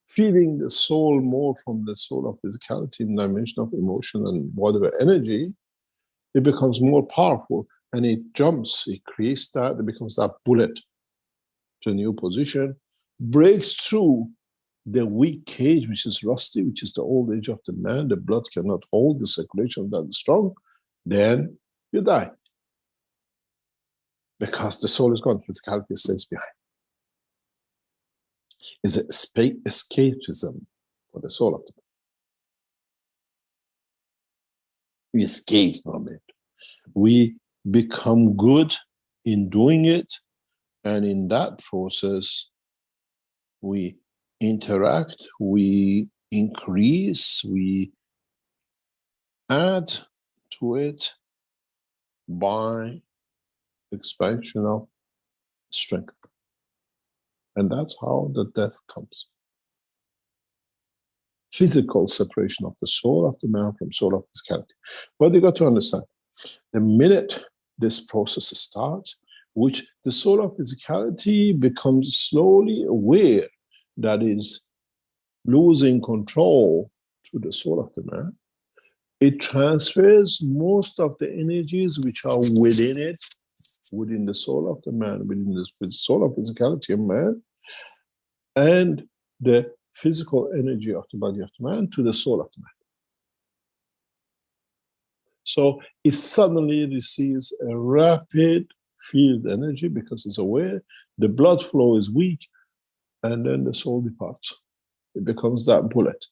feeding the soul more from the soul of physicality in the dimension of emotion and whatever energy, it becomes more powerful and it jumps, it creates that, it becomes that bullet to a new position, breaks through the weak cage, which is rusty, which is the old age of the man, the blood cannot hold the circulation that is strong, then you die. Because the soul is gone, physicality stays behind. It's escapism for the soul of the man. We escape from it. We become good in doing it, and in that process, we interact, we increase, we add to it by expansion of strength. And that's how the death comes. Physical separation of the soul of the man from soul of physicality. But you got to understand, the minute this process starts, which the soul of physicality becomes slowly aware that it is losing control to the soul of the man, it transfers most of the energies which are within it, within the soul of the man, within the soul of physicality of man, and the physical energy of the body of the man to the soul of the man. So it suddenly receives a rapid field energy because it's aware, the blood flow is weak, and then the soul departs. It becomes that bullet.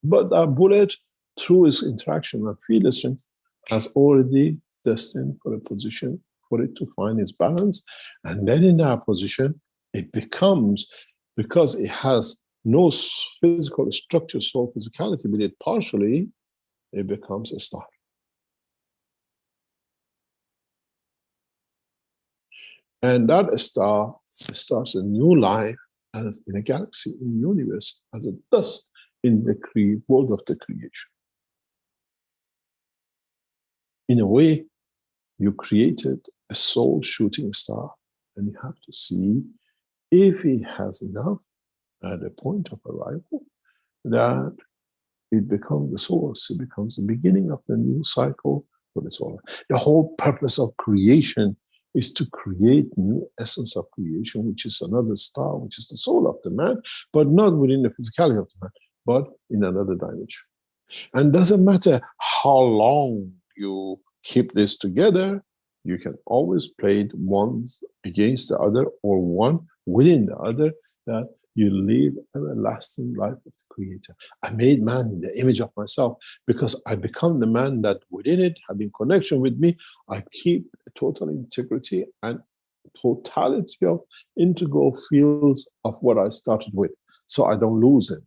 But that bullet, through its interaction with field strength, has already destined for a position for it to find its balance. And then in that position, it becomes, because it has no physical structure, soul physicality, but it partially, it becomes a star. And that star starts a new life as in a galaxy, in the universe, as a dust in the world of the creation. In a way, you created a soul shooting star, and you have to see if he has enough at a point of arrival that it becomes the source, it becomes the beginning of the new cycle for the soul. The whole purpose of creation is to create new essence of creation, which is another star, which is the soul of the man, but not within the physicality of the man, but in another dimension. And doesn't matter how long you keep this together, you can always play it one against the other or one within the other, that you live everlasting life of the Creator. I made man in the image of myself because I become the man that within it, having connection with me, I keep total integrity and totality of integral fields of what I started with. So I don't lose anything.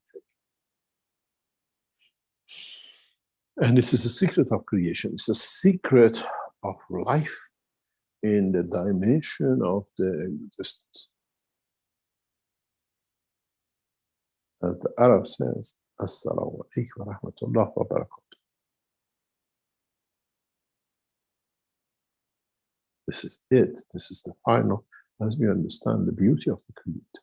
And this is the secret of creation. It's the secret of life in the dimension of the existence. As the Arab says, Assalamu alaikum wa rahmatullah wa barakatuh. This is it. This is the final, as we understand the beauty of the Creator.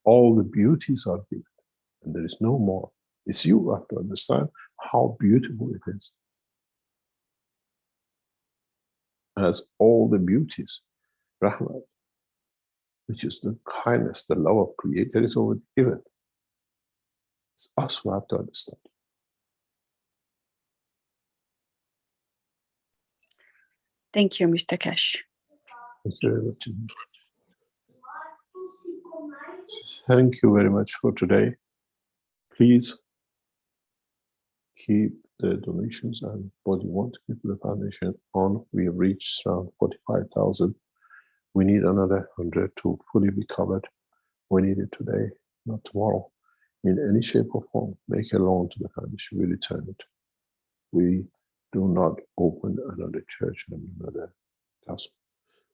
All the beauties are given, and there is no more. It's you who have to understand how beautiful it is. As all the beauties, Rahmat, which is the kindness, the love of Creator, is already given. It's us who have to understand. Thank you, Mr. Kesh. Thank you very much. Thank you very much for today. Please keep the donations and what you want to give to the foundation on. We have reached around 45,000. We need another 100 to fully be covered. We need it today, not tomorrow. In any shape or form, make a loan to the foundation, we return it. We do not open another church and another castle.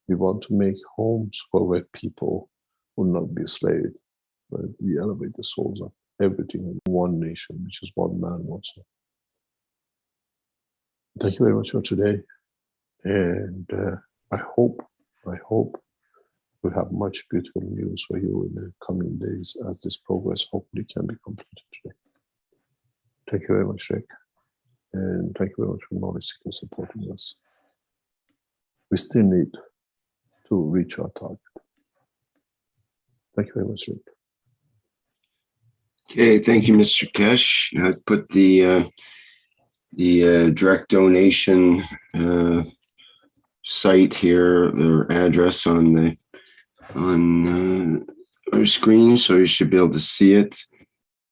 We want to make homes for where people will not be slaves, but we elevate the souls of everything in one nation, which is one man also. Thank you very much for today. And I hope we'll have much beautiful news for you in the coming days as this progress hopefully can be completed today. Thank you very much, Rick. And thank you very much for Knowledge Seeker supporting us. We still need to reach our target. Thank you very much, Rick. Okay, thank you, Mr. Kesh. I put the direct donation site here, or address on our screen, so you should be able to see it.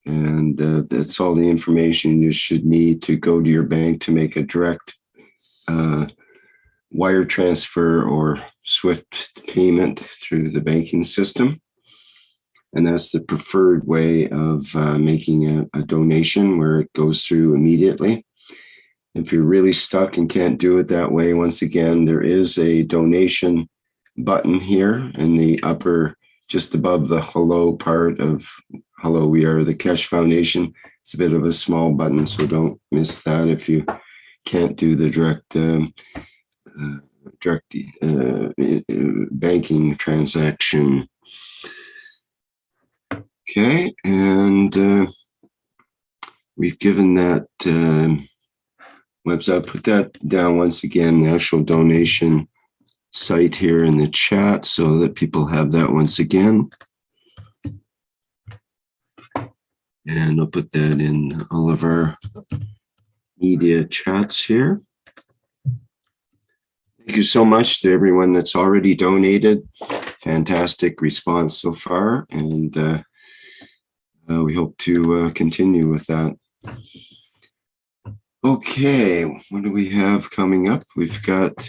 And that's all the information you should need to go to your bank to make a direct wire transfer or SWIFT payment through the banking system. And that's the preferred way of making a donation, where it goes through immediately. If you're really stuck and can't do it that way, once again, there is a donation button here in the upper, just above the hello part of hello, we are the Kesh Foundation. It's a bit of a small button, so don't miss that if you can't do the direct banking transaction. Okay, and we've given that website. Put that down once again, the actual donation site here in the chat, so that people have that once again. And I'll put that in all of our media chats here. Thank you so much to everyone that's already donated. Fantastic response so far, and we hope to continue with that. Okay, what do we have coming up? We've got,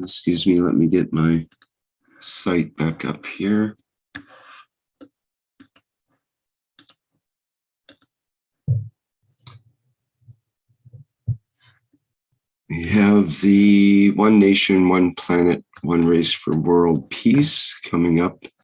excuse me, let me get my site back up here. We have the One Nation, One Planet, One Race for World Peace coming up